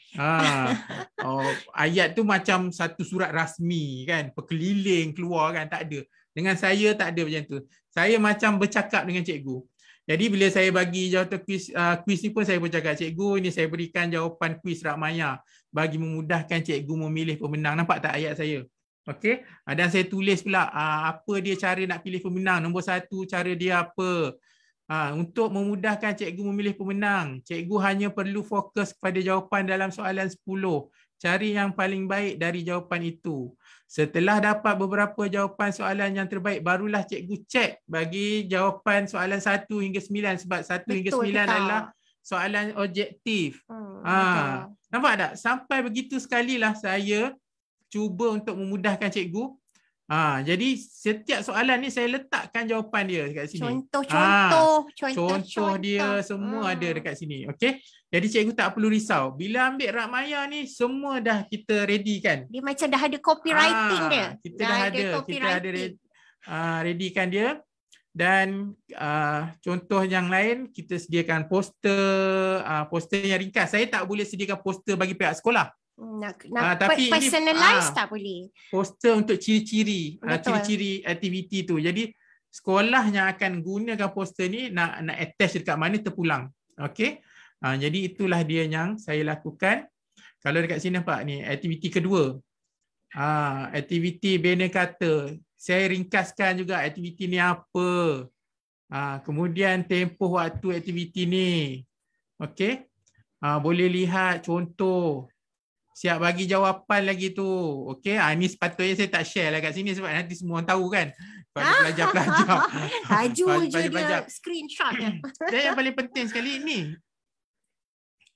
Ayat tu macam satu surat rasmi kan, berkeliling keluar kan, tak ada. Dengan saya tak ada macam tu. Saya macam bercakap dengan cikgu. Jadi bila saya bagi jawatan kuis ni pun saya pun cakap, cikgu ni saya berikan jawapan kuis Rakmaya bagi memudahkan cikgu memilih pemenang. Nampak tak ayat saya? Okey. Dan saya tulis pula apa dia cara nak pilih pemenang. Nombor 1 cara dia apa. Untuk memudahkan cikgu memilih pemenang, cikgu hanya perlu fokus kepada jawapan dalam soalan 10. Cari yang paling baik dari jawapan itu. Setelah dapat beberapa jawapan soalan yang terbaik, barulah cikgu cek bagi jawapan soalan 1 hingga 9 sebab 1 hingga 9 adalah soalan objektif. Nampak tak? Sampai begitu sekalilah saya cuba untuk memudahkan cikgu. Jadi setiap soalan ni saya letakkan jawapan dia dekat sini. Contoh dia semua ada dekat sini. Okey. Jadi cikgu tak perlu risau. Bila ambil Rakmaya ni semua dah kita ready kan. Dia macam dah ada copywriting dia. Kita dah ada ready kan dia. Dan contoh yang lain, kita sediakan poster yang ringkas. Saya tak boleh sediakan poster bagi pihak sekolah. Tapi personalize tak boleh. Poster untuk ciri-ciri aktiviti tu. Jadi sekolah yang akan gunakan poster ni nak attach dekat mana terpulang. Okey. Jadi itulah dia yang saya lakukan. Kalau dekat sini nampak ni aktiviti kedua. Aktiviti bina kata. Saya ringkaskan juga aktiviti ni apa. Kemudian tempoh waktu aktiviti ni. Okey. Boleh lihat contoh. Siap bagi jawapan lagi tu. Okey, ni sepatutnya saya tak share lah kat sini sebab nanti semua orang tahu kan. Pada pelajar-pelajar. Laju je dia screenshot. Dan yang paling penting sekali ni.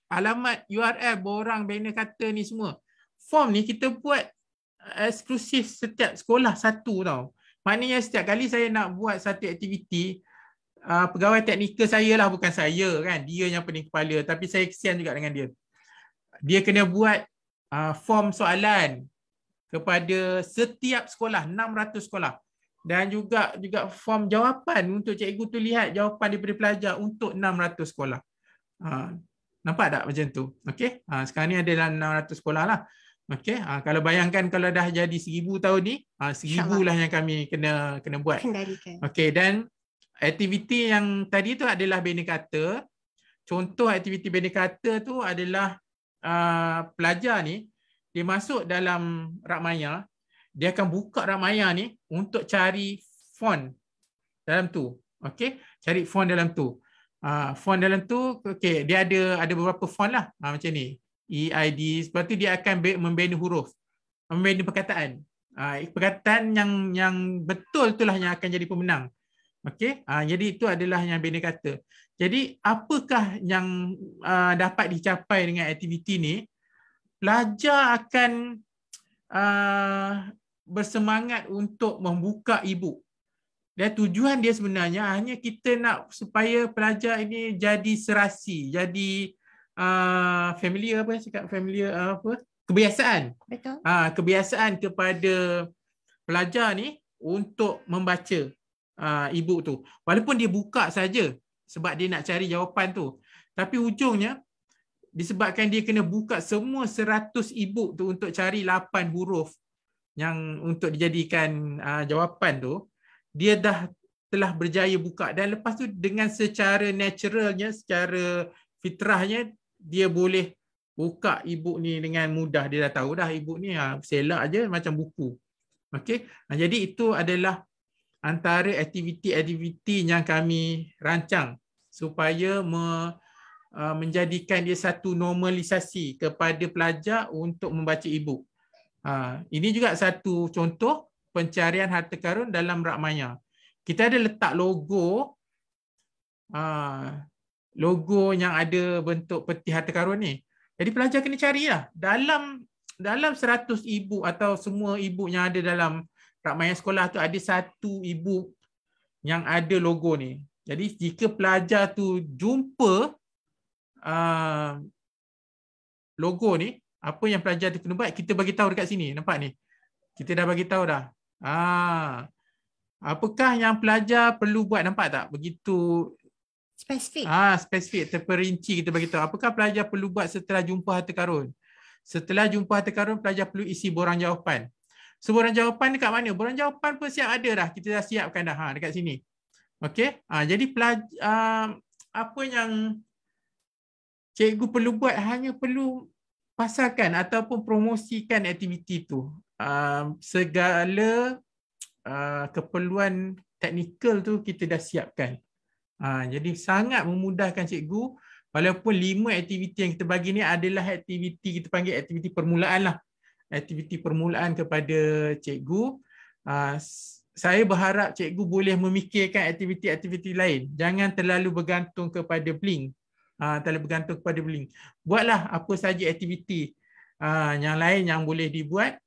Alamat URL borang bina kata ni semua. Form ni kita buat eksklusif setiap sekolah satu tau. Maknanya setiap kali saya nak buat satu aktiviti, pegawai teknikal saya lah, bukan saya kan. Dia yang pening kepala. Tapi saya kesian juga dengan dia. Dia kena buat form soalan kepada setiap sekolah, 600 sekolah. Dan juga form jawapan untuk cikgu tu lihat jawapan daripada pelajar untuk 600 sekolah. Nampak tak macam tu? Okey. Sekarang ni ada dalam 600 sekolah lah. Okey. Kalau bayangkan kalau dah jadi 1000 tahun ni, 1000 lah yang kami kena buat. Okey, dan aktiviti yang tadi tu adalah bina kata. Contoh aktiviti bina kata tu adalah pelajar ni, dia masuk dalam Rakmaya, dia akan buka Rakmaya ni untuk cari font dalam tu. Okey, cari font dalam tu. Font dalam tu, okey, dia ada beberapa font lah. Macam ni. EID, sebab tu dia akan membina huruf. Membina perkataan. Perkataan yang betul itulah yang akan jadi pemenang. Okey, jadi itu adalah yang bina kata. Jadi apakah yang dapat dicapai dengan aktiviti ni? Pelajar akan bersemangat untuk membuka e-book. Dan tujuan dia sebenarnya hanya kita nak supaya pelajar ini jadi serasi, jadi familiar apa cakap familiar apa? Kebiasaan. Betul. Kebiasaan kepada pelajar ni untuk membaca e-book tu. Walaupun dia buka saja sebab dia nak cari jawapan tu. Tapi ujungnya disebabkan dia kena buka semua 100 e-book tu untuk cari 8 huruf yang untuk dijadikan jawapan tu, dia telah berjaya buka. Dan lepas tu dengan secara naturalnya, secara fitrahnya, dia boleh buka e-book ni dengan mudah. Dia dah tahu dah e-book ni selak je macam buku. Okey. Jadi itu adalah antara aktiviti-aktiviti yang kami rancang supaya menjadikan dia satu normalisasi kepada pelajar untuk membaca e-book. Ini juga satu contoh pencarian harta karun dalam Rakmaya. Kita ada letak logo yang ada bentuk peti harta karun ni. Jadi pelajar kena carilah dalam 100 e-book atau semua e-book yang ada dalam Rakmaya sekolah tu, ada satu e-book yang ada logo ni. Jadi jika pelajar tu jumpa logo ni, apa yang pelajar tu kena buat, kita bagi tahu dekat sini. Nampak ni? Kita dah bagi tahu dah. Apakah yang pelajar perlu buat, nampak tak? Begitu spesifik. Spesifik, terperinci kita bagi tahu. Apakah pelajar perlu buat setelah jumpa harta karun? Setelah jumpa harta karun, pelajar perlu isi borang jawapan. So, borang jawapan dekat mana? Borang jawapan pun siap ada dah. Kita dah siapkan dah dekat sini. Okey. Jadi apa yang cikgu perlu buat, hanya perlu pasarkan ataupun promosikan aktiviti itu. Segala keperluan teknikal tu kita dah siapkan. Jadi sangat memudahkan cikgu. Walaupun 5 aktiviti yang kita bagi ni adalah aktiviti, kita panggil aktiviti permulaan lah. Aktiviti permulaan kepada cikgu. Saya berharap cikgu boleh memikirkan aktiviti-aktiviti lain. Jangan terlalu bergantung kepada Blink. Buatlah apa saja aktiviti yang lain yang boleh dibuat.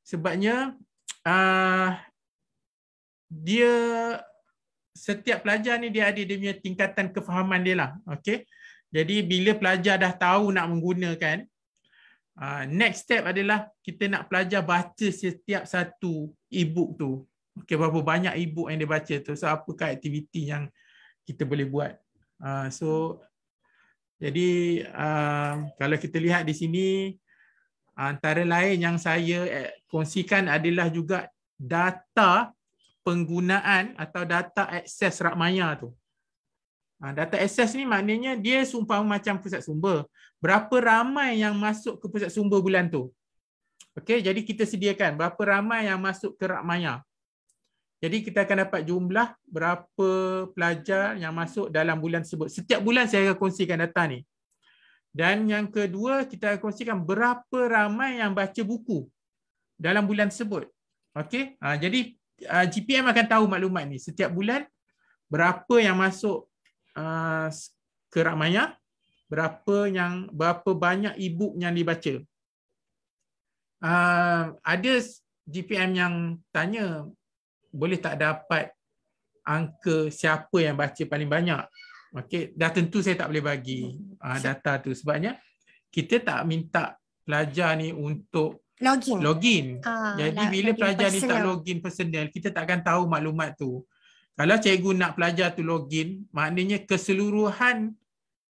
Sebabnya dia, setiap pelajar ni dia ada dia punya tingkatan kefahaman dia lah. Okey. Jadi bila pelajar dah tahu nak menggunakan, next step adalah kita nak pelajar baca setiap satu e-book tu. Okey, berapa banyak e-book yang dia baca tu. So apakah aktiviti yang kita boleh buat. Jadi kalau kita lihat di sini, antara lain yang saya kongsikan adalah juga data penggunaan atau data akses rak maya tu. Data akses ni maknanya dia seumpama macam pusat sumber. Berapa ramai yang masuk ke pusat sumber bulan tu. Okey, jadi kita sediakan berapa ramai yang masuk ke rak maya. Jadi kita akan dapat jumlah berapa pelajar yang masuk dalam bulan tersebut. Setiap bulan saya akan kongsikan data ni. Dan yang kedua, kita akan kongsikan berapa ramai yang baca buku dalam bulan tersebut. Okey, jadi GPM akan tahu maklumat ni. Setiap bulan berapa yang masuk ke rak maya, berapa banyak e-book yang dibaca. Ada GPM yang tanya, boleh tak dapat angka siapa yang baca paling banyak? Okey, dah tentu saya tak boleh bagi data tu sebabnya kita tak minta pelajar ni untuk login. Jadi bila pelajar ni tak login personal, kita tak akan tahu maklumat tu. Kalau cikgu nak pelajar tu login, maknanya keseluruhan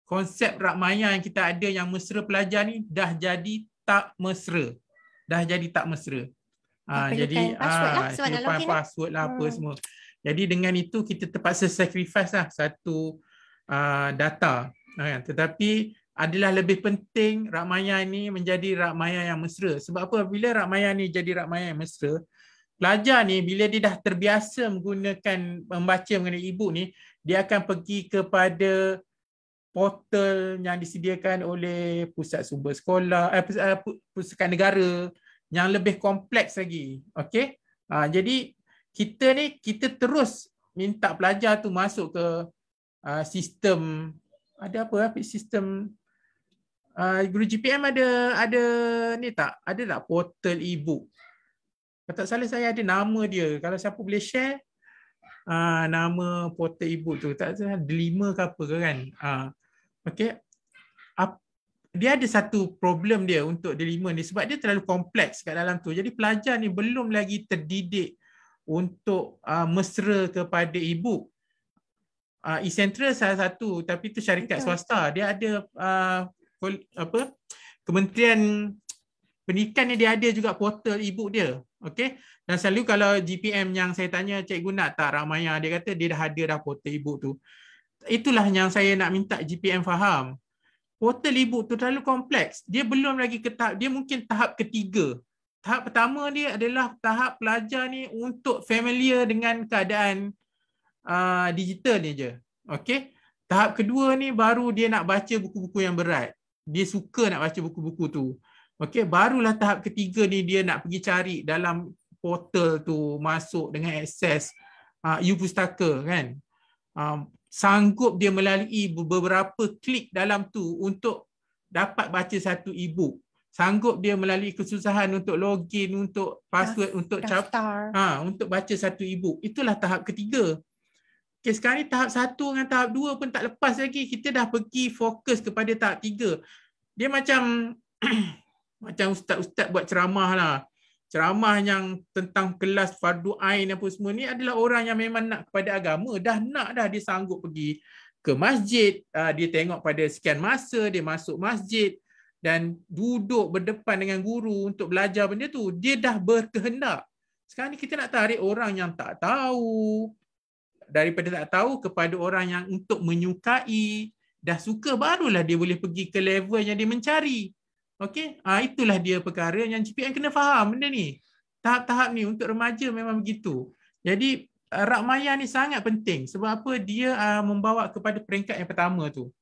konsep rak maya yang kita ada yang mesra pelajar ni dah jadi tak mesra. Jadi password lah apa semua. Jadi dengan itu kita terpaksa sacrifice lah satu data. Tetapi adalah lebih penting rak maya ni menjadi rak maya yang mesra. Sebab apa? Bila rak maya ni jadi rak maya yang mesra, pelajar ni bila dia dah terbiasa membaca mengenai e-book ni, dia akan pergi kepada portal yang disediakan oleh pusat sumber sekolah, pusaran negara yang lebih kompleks lagi. Okey. Jadi kita terus minta pelajar tu masuk ke sistem, ada apa sistem guru GPM ada ni tak? Ada tak portal e-book? Kalau tak salah saya ada nama dia. Kalau siapa boleh share nama portal e-book tu, tak salah Delima ke apa ke kan? Okey. Dia ada satu problem dia untuk Delima ni sebab dia terlalu kompleks kat dalam tu. Jadi pelajar ni belum lagi terdidik untuk mesra kepada e-book. eCentral salah satu, tapi itu syarikat swasta. Dia ada Kementerian Pendidikan ni dia ada juga portal e-book dia. Okey. Dan selalu kalau GPM yang saya tanya, cikgu nak tak rak maya, dia kata dia dah ada dah portal e-book tu. Itulah yang saya nak minta GPM faham. Portal e-book tu terlalu kompleks. Dia belum lagi ke tahap, dia mungkin tahap ketiga. Tahap pertama dia adalah tahap pelajar ni untuk familiar dengan keadaan digital ni je. Okey. Tahap kedua ni baru dia nak baca buku-buku yang berat. Dia suka nak baca buku-buku tu. Okey, barulah tahap ketiga ni dia nak pergi cari dalam portal tu, masuk dengan akses e-pustaka kan. Sanggup dia melalui beberapa klik dalam tu untuk dapat baca satu e-book. Sanggup dia melalui kesusahan untuk login, untuk password, untuk untuk baca satu e-book. Itulah tahap ketiga. Okay, sekarang ni tahap 1 dengan tahap 2 pun tak lepas lagi. Kita dah pergi fokus kepada tahap 3. Dia macam macam ustaz-ustaz buat ceramah lah. Ceramah yang tentang kelas fardu ain apa semua ni adalah orang yang memang nak kepada agama. Dah nak dah, dia sanggup pergi ke masjid. Dia tengok pada sekian masa, dia masuk masjid dan duduk berdepan dengan guru untuk belajar benda tu. Dia dah berkehendak. Sekarang ni kita nak tarik orang yang tak tahu, daripada tak tahu kepada orang yang untuk menyukai, dah suka, barulah dia boleh pergi ke level yang dia mencari. Okey, itulah dia perkara yang GPM kena faham benda ni. Tahap-tahap ni untuk remaja memang begitu. Jadi rak maya ni sangat penting sebab apa? Dia membawa kepada peringkat yang pertama tu.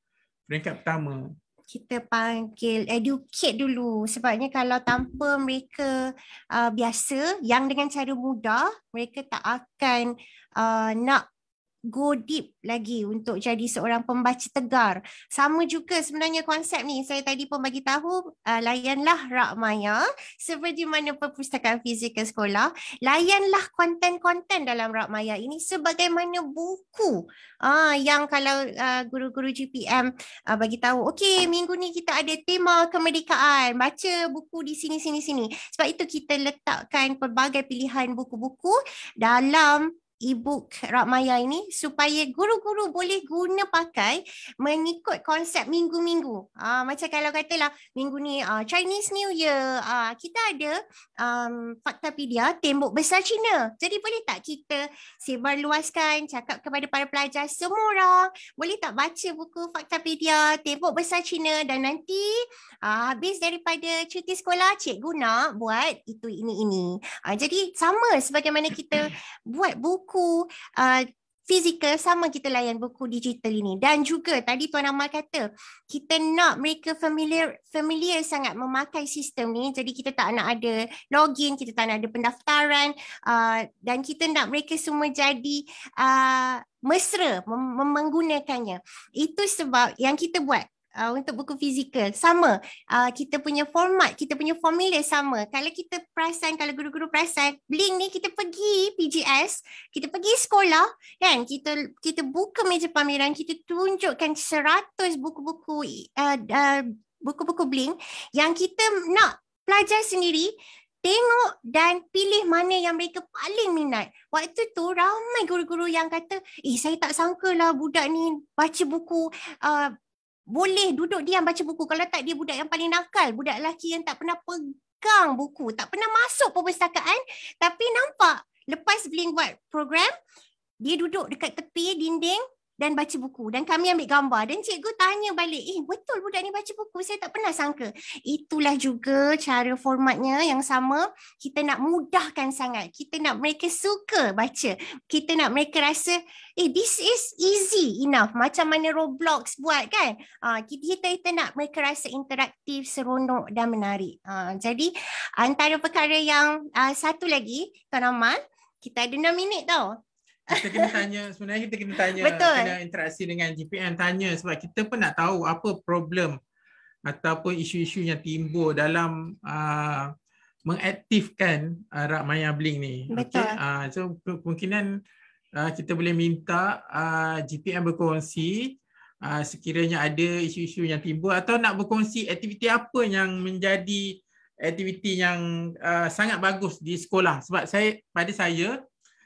Peringkat pertama. Kita panggil educate dulu, sebabnya kalau tanpa mereka biasa yang dengan cara mudah, mereka tak akan nak go deep lagi untuk jadi seorang pembaca tegar. Sama juga sebenarnya konsep ni. Saya tadi pun bagi tahu, layanlah rak maya seperti mana perpustakaan fizikal sekolah. Layanlah konten-konten dalam rak maya ini sebagaimana buku. Yang kalau guru-guru GPM bagi tahu, okey, minggu ni kita ada tema kemerdekaan. Baca buku di sini. Sebab itu kita letakkan pelbagai pilihan buku-buku dalam e-book Rak Maya ini supaya guru-guru boleh guna pakai mengikut konsep minggu-minggu. Macam kalau katalah minggu ni Chinese New Year, kita ada Faktapedia Tembok Besar Cina. Jadi boleh tak kita sebarluaskan, cakap kepada para pelajar semua orang, boleh tak baca buku Faktapedia Tembok Besar Cina, dan nanti habis daripada cuti sekolah, cikgu nak buat itu, ini. Jadi sama sebagaimana kita buat buku fizikal, sama kita layan buku digital ini. Dan juga tadi Tuan Amal kata kita nak mereka familiar sangat memakai sistem ni. Jadi kita tak nak ada login, kita tak nak ada pendaftaran, dan kita nak mereka semua jadi mesra menggunakannya. Itu sebab yang kita buat untuk buku fizikal sama, kita punya format, kita punya formula sama. Kalau kita perasan, kalau guru-guru perasan, Blink ni kita pergi PGS, kita pergi sekolah kan, kita buka meja pameran, kita tunjukkan 100 buku-buku buku-buku Blink yang kita nak pelajar sendiri tengok dan pilih mana yang mereka paling minat. Waktu tu ramai guru-guru yang kata, saya tak sangka lah budak ni baca buku, boleh duduk diam baca buku. Kalau tak, dia budak yang paling nakal, budak lelaki yang tak pernah pegang buku, tak pernah masuk perpustakaan. Tapi nampak lepas Blink buat program, dia duduk dekat tepi dinding dan baca buku, dan kami ambil gambar, dan cikgu tanya balik, betul budak ni baca buku, saya tak pernah sangka. Itulah juga cara formatnya yang sama. Kita nak mudahkan sangat, kita nak mereka suka baca, kita nak mereka rasa this is easy enough, macam mana Roblox buat kan. Kita nak mereka rasa interaktif, seronok dan menarik. Jadi antara perkara yang satu lagi, Tuan Amal, kita ada 6 minit tau. Kita kena tanya, sebenarnya kita kena tanya, kena interaksi dengan GPM, tanya sebab kita pun nak tahu apa problem ataupun isu-isu yang timbul dalam mengaktifkan Rak Maya Blink ni. Betul. Okay? So kemungkinan kita boleh minta GPM berkongsi sekiranya ada isu-isu yang timbul, atau nak berkongsi aktiviti apa yang menjadi aktiviti yang sangat bagus di sekolah. Sebab pada saya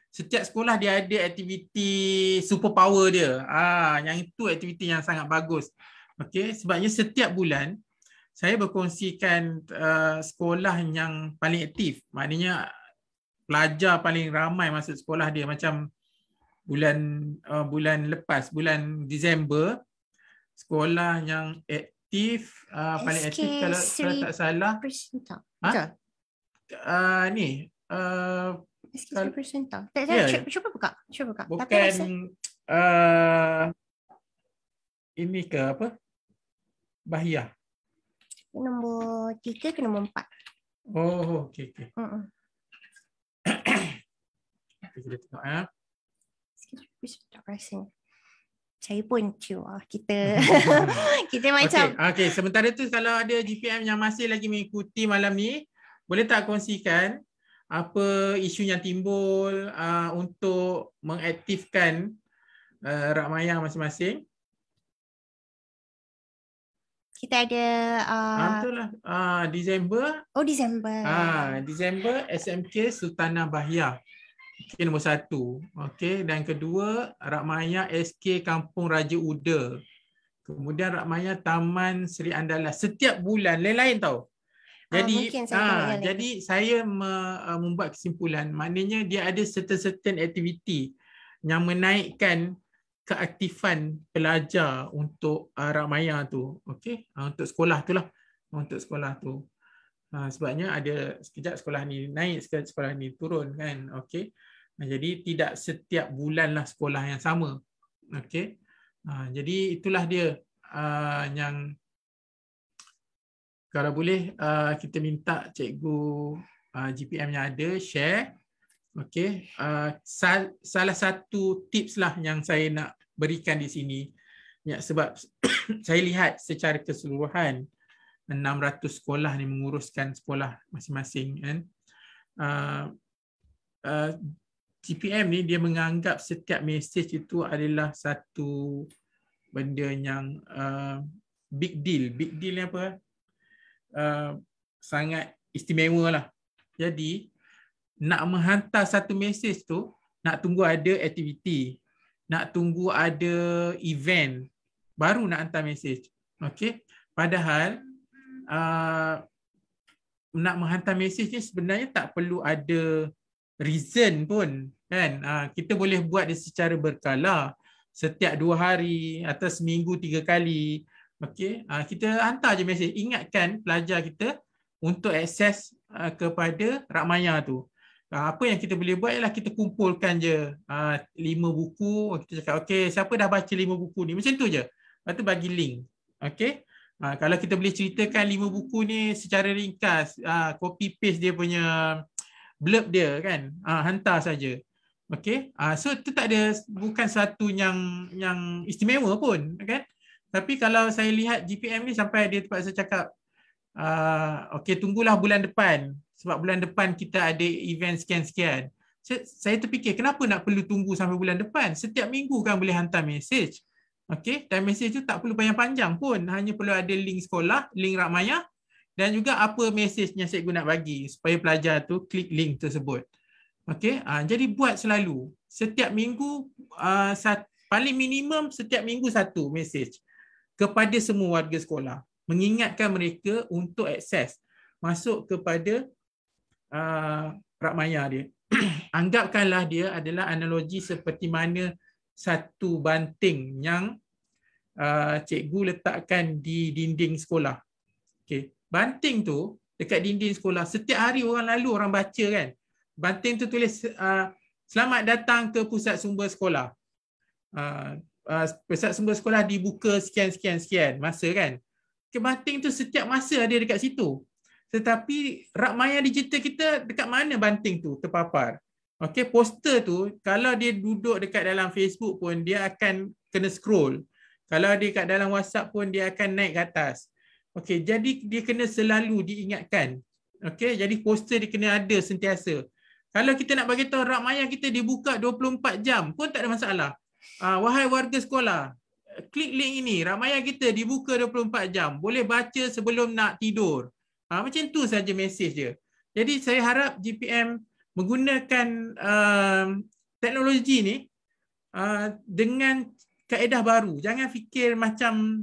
setiap sekolah dia ada aktiviti superpower dia. Yang itu aktiviti yang sangat bagus. Okey, sebabnya setiap bulan saya berkongsikan sekolah yang paling aktif. Maknanya pelajar paling ramai masuk sekolah dia. Macam bulan lepas, bulan Disember, sekolah yang aktif, paling aktif kalau tak salah. Ni Presenter. Cuba buka. Bukan ini ke apa? Bahia. Nombor 3 ke nombor 4? Oh, okey. Kita tengok ya. Tak rasa. Saya pun kita macam okey. Sementara tu kalau ada GPM yang masih lagi mengikuti malam ni, boleh tak kongsikan apa isu yang timbul untuk mengaktifkan Rak Maya masing-masing? Kita ada betul lah. Disember. Disember SMK Sultanah Bahia. Okay, nombor 1. Okey, dan kedua Rak Maya SK Kampung Raja Uda. Kemudian Rak Maya Taman Seri Andalas. Setiap bulan lain-lain tau. Jadi saya membuat kesimpulan, maknanya dia ada certain aktiviti yang menaikkan keaktifan pelajar untuk Rak Maya tu. Okey, untuk sekolah tu lah. Untuk sekolah tu. Sebabnya ada sekejap sekolah ni naik, sekejap sekolah ni turun kan. Okey. Jadi tidak setiap bulan lah sekolah yang sama. Okey. Jadi itulah dia yang kalau boleh kita minta cikgu GPM yang ada share Okey, salah satu tips lah yang saya nak berikan di sini, ya, sebab saya lihat secara keseluruhan 600 sekolah ni menguruskan sekolah masing-masing kan. GPM ni dia menganggap setiap mesej itu adalah satu benda yang big deal. Big deal ni apa? Sangat istimewa lah. Jadi nak menghantar satu mesej tu, nak tunggu ada aktiviti, nak tunggu ada event, baru nak hantar mesej. Okey. Padahal nak menghantar mesej ni sebenarnya tak perlu ada reason pun kan. Kita boleh buat dia secara berkala, setiap 2 hari atau seminggu 3 kali. Okey, kita hantar je mesej, ingatkan pelajar kita untuk akses kepada Rakmaya tu. Apa yang kita boleh buat ialah kita kumpulkan je 5 buku. Kita cakap okey, siapa dah baca 5 buku ni, macam tu je. Lepas tu bagi link. Okey, kalau kita boleh ceritakan 5 buku ni secara ringkas, copy paste dia punya blurb dia kan, hantar saja. Okey, so itu tak ada, bukan satu yang istimewa pun kan. Tapi kalau saya lihat GPM ni sampai dia terpaksa cakap okey, tunggulah bulan depan sebab bulan depan kita ada event sekian-sekian. Saya terfikir kenapa nak perlu tunggu sampai bulan depan? Setiap minggu kan boleh hantar mesej. Okey, dan mesej tu tak perlu panjang-panjang pun, hanya perlu ada link sekolah, link Rakmaya dan juga apa mesej yang cikgu nak bagi supaya pelajar tu klik link tersebut. Okey, jadi buat selalu. Setiap minggu, paling minimum setiap minggu satu mesej kepada semua warga sekolah. Mengingatkan mereka untuk akses masuk kepada Rakmaya dia. Anggapkanlah dia adalah analogi seperti mana satu banting yang cikgu letakkan di dinding sekolah. Okay. Banting tu dekat dinding sekolah, setiap hari orang lalu, orang baca kan. Banting tu tulis selamat datang ke pusat sumber sekolah. Pusat sumber sekolah dibuka sekian masa kan. Okay, banting tu setiap masa ada dekat situ. Tetapi Rakmaya digital kita, dekat mana banting tu terpapar? Okey, poster tu kalau dia duduk dekat dalam Facebook pun dia akan kena scroll. Kalau dia kat dalam WhatsApp pun dia akan naik ke atas. Okey, jadi dia kena selalu diingatkan. Okey, jadi poster dia kena ada sentiasa. Kalau kita nak bagi tahu Rakmaya kita dibuka 24 jam pun tak ada masalah. Wahai warga sekolah, klik link ini, Rakmaya kita dibuka 24 jam. Boleh baca sebelum nak tidur. Macam tu saja mesej dia. Jadi saya harap GPM menggunakan teknologi ni dengan kaedah baru. Jangan fikir macam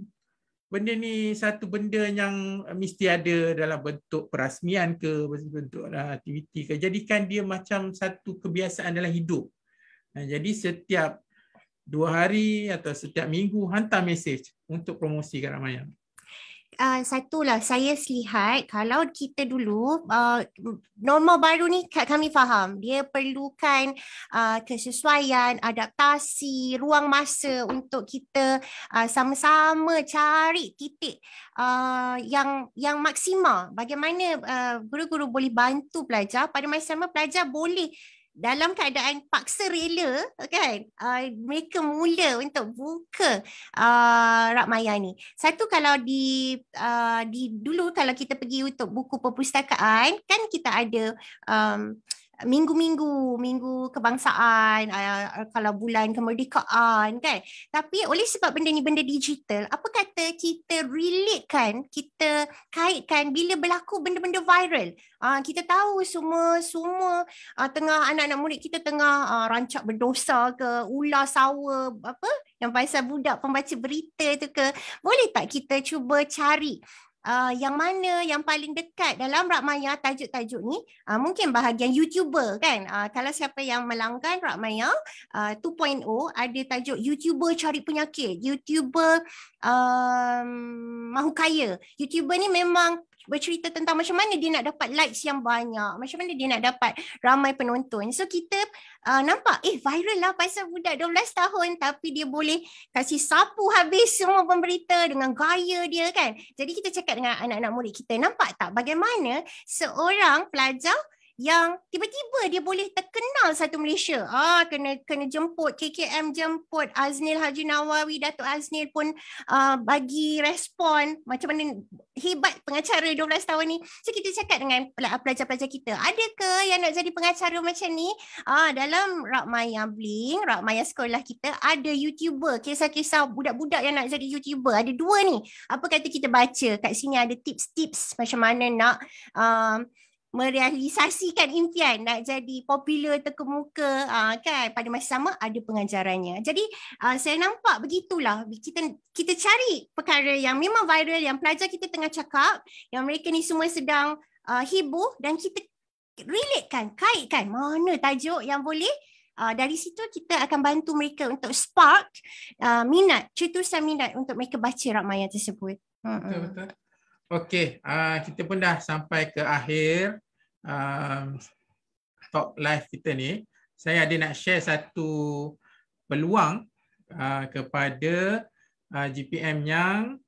benda ni satu benda yang mesti ada dalam bentuk perasmian ke, bentuk aktiviti ke. Jadikan dia macam satu kebiasaan dalam hidup. Jadi setiap 2 hari atau setiap minggu hantar mesej untuk promosikan Rakmaya. Satulah saya lihat kalau kita dulu norma baru ni kami faham dia perlukan kesesuaian, adaptasi, ruang masa untuk kita sama-sama cari titik yang maksimal. Bagaimana guru-guru boleh bantu pelajar, pada masa sama pelajar boleh dalam keadaan paksa rela kan, mereka mula untuk buka Rakmaya ni. Satu, kalau di dulu kalau kita pergi untuk buku perpustakaan kan kita ada minggu kebangsaan, kalau bulan kemerdekaan kan. Tapi oleh sebab benda ni benda digital, apa kata kita relatekan, kita kaitkan bila berlaku benda-benda viral. Kita tahu semua tengah anak-anak murid kita tengah rancak berdosa ke, ular sawa apa yang pasal budak pembaca berita tu ke. Boleh tak kita cuba cari yang mana yang paling dekat dalam Rakmaya tajuk-tajuk ni, mungkin bahagian YouTuber kan. Kalau siapa yang melanggan Rakmaya 2.0, ada tajuk YouTuber cari penyakit, YouTuber mahu kaya. YouTuber ni memang bercerita tentang macam mana dia nak dapat likes yang banyak, macam mana dia nak dapat ramai penonton. So kita nampak viral lah pasal budak 12 tahun tapi dia boleh kasih sapu habis semua pemberita dengan gaya dia kan. Jadi kita cakap dengan anak-anak murid kita, nampak tak bagaimana seorang pelajar yang tiba-tiba dia boleh terkenal satu Malaysia. Kena jemput KKM, jemput Aznil Haji Nawawi, Datuk Aznil pun bagi respon macam mana hebat pengacara 12 tahun ni. So kita cakap dengan pelajar-pelajar kita, ada ke yang nak jadi pengacara macam ni? Dalam Rak Maya Bling, Rak Maya sekolah kita ada YouTuber, kisah-kisah budak-budak yang nak jadi YouTuber. Ada 2 ni. Apa kata kita baca kat sini, ada tips-tips macam mana nak merealisasikan impian nak jadi popular, terkemuka, kan. Pada masa sama ada pengajarannya. Jadi saya nampak begitulah, kita cari perkara yang memang viral, yang pelajar kita tengah cakap, yang mereka ni semua sedang heboh, dan kita relatekan, kaitkan mana tajuk yang boleh. Dari situ kita akan bantu mereka untuk spark minat, cetusan minat untuk mereka baca Rak Maya tersebut. Betul. Okey, kita pun dah sampai ke akhir talk live kita ni. Saya ada nak share satu peluang kepada GPM yang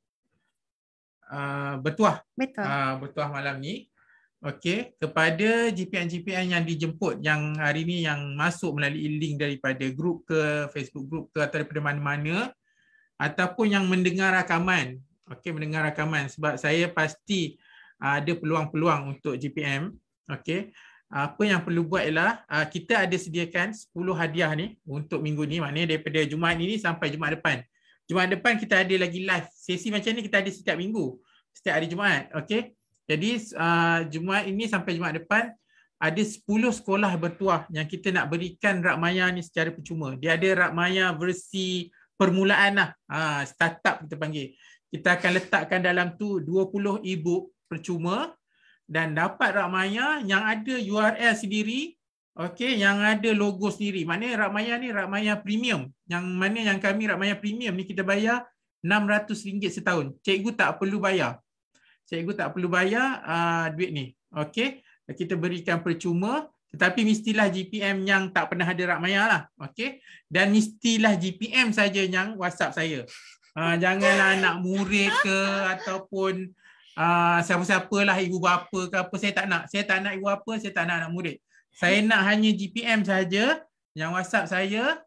bertuah malam ni. Okey, kepada GPM yang dijemput, yang hari ni yang masuk melalui link daripada grup ke, Facebook group ke, atau daripada mana-mana, ataupun yang mendengar rakaman. Okey, mendengar rakaman, sebab saya pasti ada peluang-peluang untuk GPM. Okey, apa yang perlu buat ialah kita ada sediakan 10 hadiah ni untuk minggu ni, maknanya daripada Jumaat ini sampai Jumaat depan. Jumaat depan kita ada lagi live sesi macam ni, kita ada setiap minggu, setiap hari Jumaat. Okey, jadi Jumaat ini sampai Jumaat depan ada 10 sekolah bertuah yang kita nak berikan Rak Maya ni secara percuma. Dia ada Rak Maya versi permulaan lah, startup kita panggil. Kita akan letakkan dalam tu 20 e-book percuma dan dapat Rak Maya yang ada URL sendiri, okey, yang ada logo sendiri. Maknanya Rak Maya ni Rak Maya Premium. Yang mana yang kami Rak Maya Premium ni kita bayar RM600 setahun. Cikgu tak perlu bayar. Duit ni. Okey, kita berikan percuma, tetapi mestilah GPM yang tak pernah ada Rak Maya lah. Okey, dan mestilah GPM saja yang WhatsApp saya. Janganlah anak murid ke ataupun siapa-siapalah, ibu bapa ke apa, saya tak nak. Saya tak nak ibu bapa, saya tak nak anak murid. Saya nak hanya GPM saja yang WhatsApp saya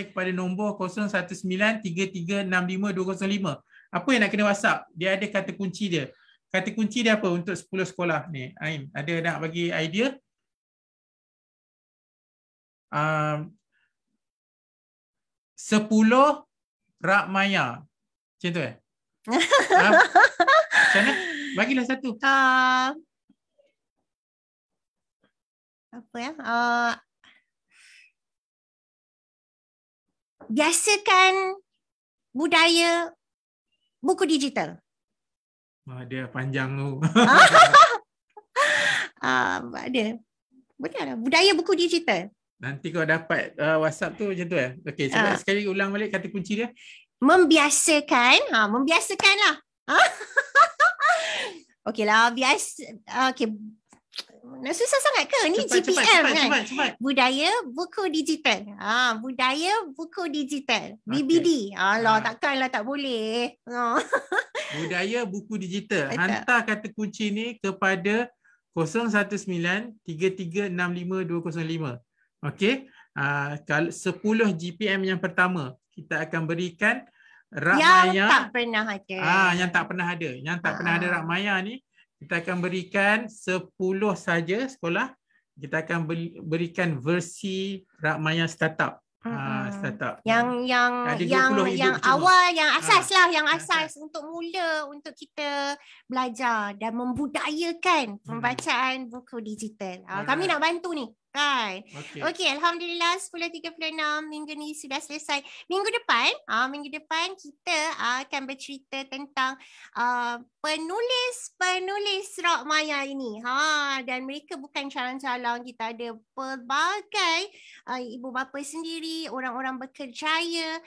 kepada nombor 0193365205. Apa yang nak kena WhatsApp? Dia ada kata kunci dia. Kata kunci dia apa untuk 10 sekolah ni? Aim, ada nak bagi idea? 10 Rak Maya. Macam tu macam mana? Bagilah satu. Apa ya? Biasakan budaya buku digital. Dia panjang tu. Ada. Boleh lah. Budaya buku digital. Nanti kau dapat WhatsApp tu macam tu Okey, cuba sekali ulang balik kata kunci dia. Membiasakan. Membiasakanlah. Okeylah, okey. Susah sangat ke ni GPM kan? Cepat. Budaya buku digital. Budaya buku digital. BBD. Alah, takkanlah tak boleh. Budaya buku digital. Hantar kata kunci ni kepada 0193365205. Okey. Kalau 10 GPM yang pertama, kita akan berikan Rak Maya yang tak pernah ada. Yang tak pernah ada. Yang tak pernah ada Rak Maya ni, kita akan berikan 10 saja sekolah. Kita akan berikan versi Rak Maya startup. Startup. Yang awal, yang asas lah, yang asas untuk mula, untuk kita belajar dan membudayakan pembacaan buku digital. Kami nak bantu ni. Kan? Okey, alhamdulillah 10.36 minggu ni sudah selesai. Minggu depan kita akan bercerita tentang penulis Rak Maya ini. Dan mereka bukan calon-calon, kita ada pelbagai ibu bapa sendiri, orang-orang berkerjaya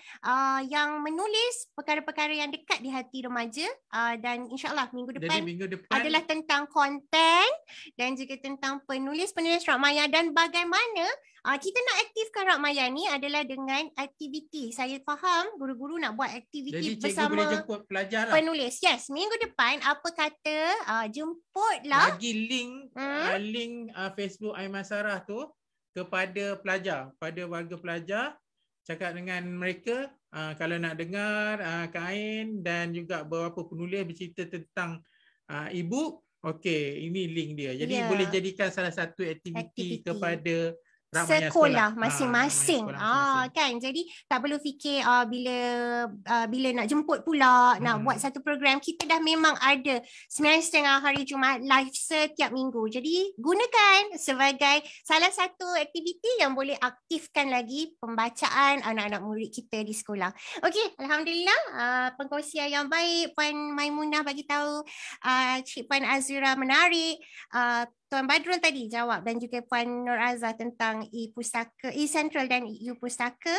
yang menulis perkara-perkara yang dekat di hati remaja, dan insya-Allah minggu depan adalah tentang konten dan juga tentang penulis Rak Maya, dan bagaimana kita nak aktifkan Rak Maya ni adalah dengan aktiviti. Saya faham guru-guru nak buat aktiviti bersama boleh jemput pelajar lah. Penulis. Yes, minggu depan apa kata jemputlah. Bagi link Facebook Aiman Sarah tu kepada pelajar, pada warga pelajar. Cakap dengan mereka kalau nak dengar kain dan juga beberapa penulis bercerita tentang e-book. Okey, ini link dia. Jadi boleh jadikan salah satu aktiviti kepada sekolah masing-masing. Kan, jadi tak perlu fikir bila nak jemput pula, nak buat satu program. Kita dah memang ada 9.30 hari Jumaat live setiap minggu. Jadi gunakan sebagai salah satu aktiviti yang boleh aktifkan lagi pembacaan anak-anak murid kita di sekolah. Okey, alhamdulillah pengkongsian yang baik. Puan Maimunah bagi tahu, Cik Puan Azura menarik. Tuan Badrul tadi jawab dan juga Puan Nur Azhar tentang e-pustaka, e-central dan e-pustaka.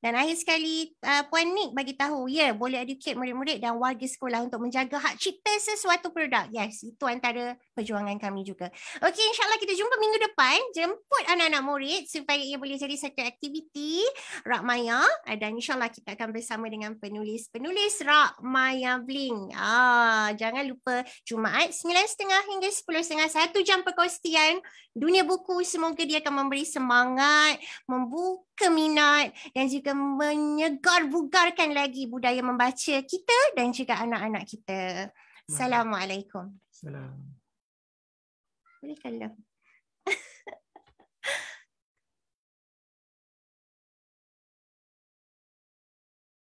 Dan akhir sekali Puan Nik bagi tahu, boleh educate murid-murid dan warga sekolah untuk menjaga hak cipta sesuatu produk. Yes, itu antara perjuangan kami juga. Okey, insyaAllah kita jumpa minggu depan. Jemput anak-anak murid supaya ia boleh jadi satu aktiviti Rak Maya. Dan insyaAllah kita akan bersama dengan penulis-penulis Rak Maya Bling. Jangan lupa Jumaat 9.30 hingga 10.30, 1 jam perkongsian dunia buku. Semoga dia akan memberi semangat, membuka minat dan juga menyegar-bugarkan lagi budaya membaca kita dan juga anak-anak kita. Assalamualaikum. Salam. Boleh kalau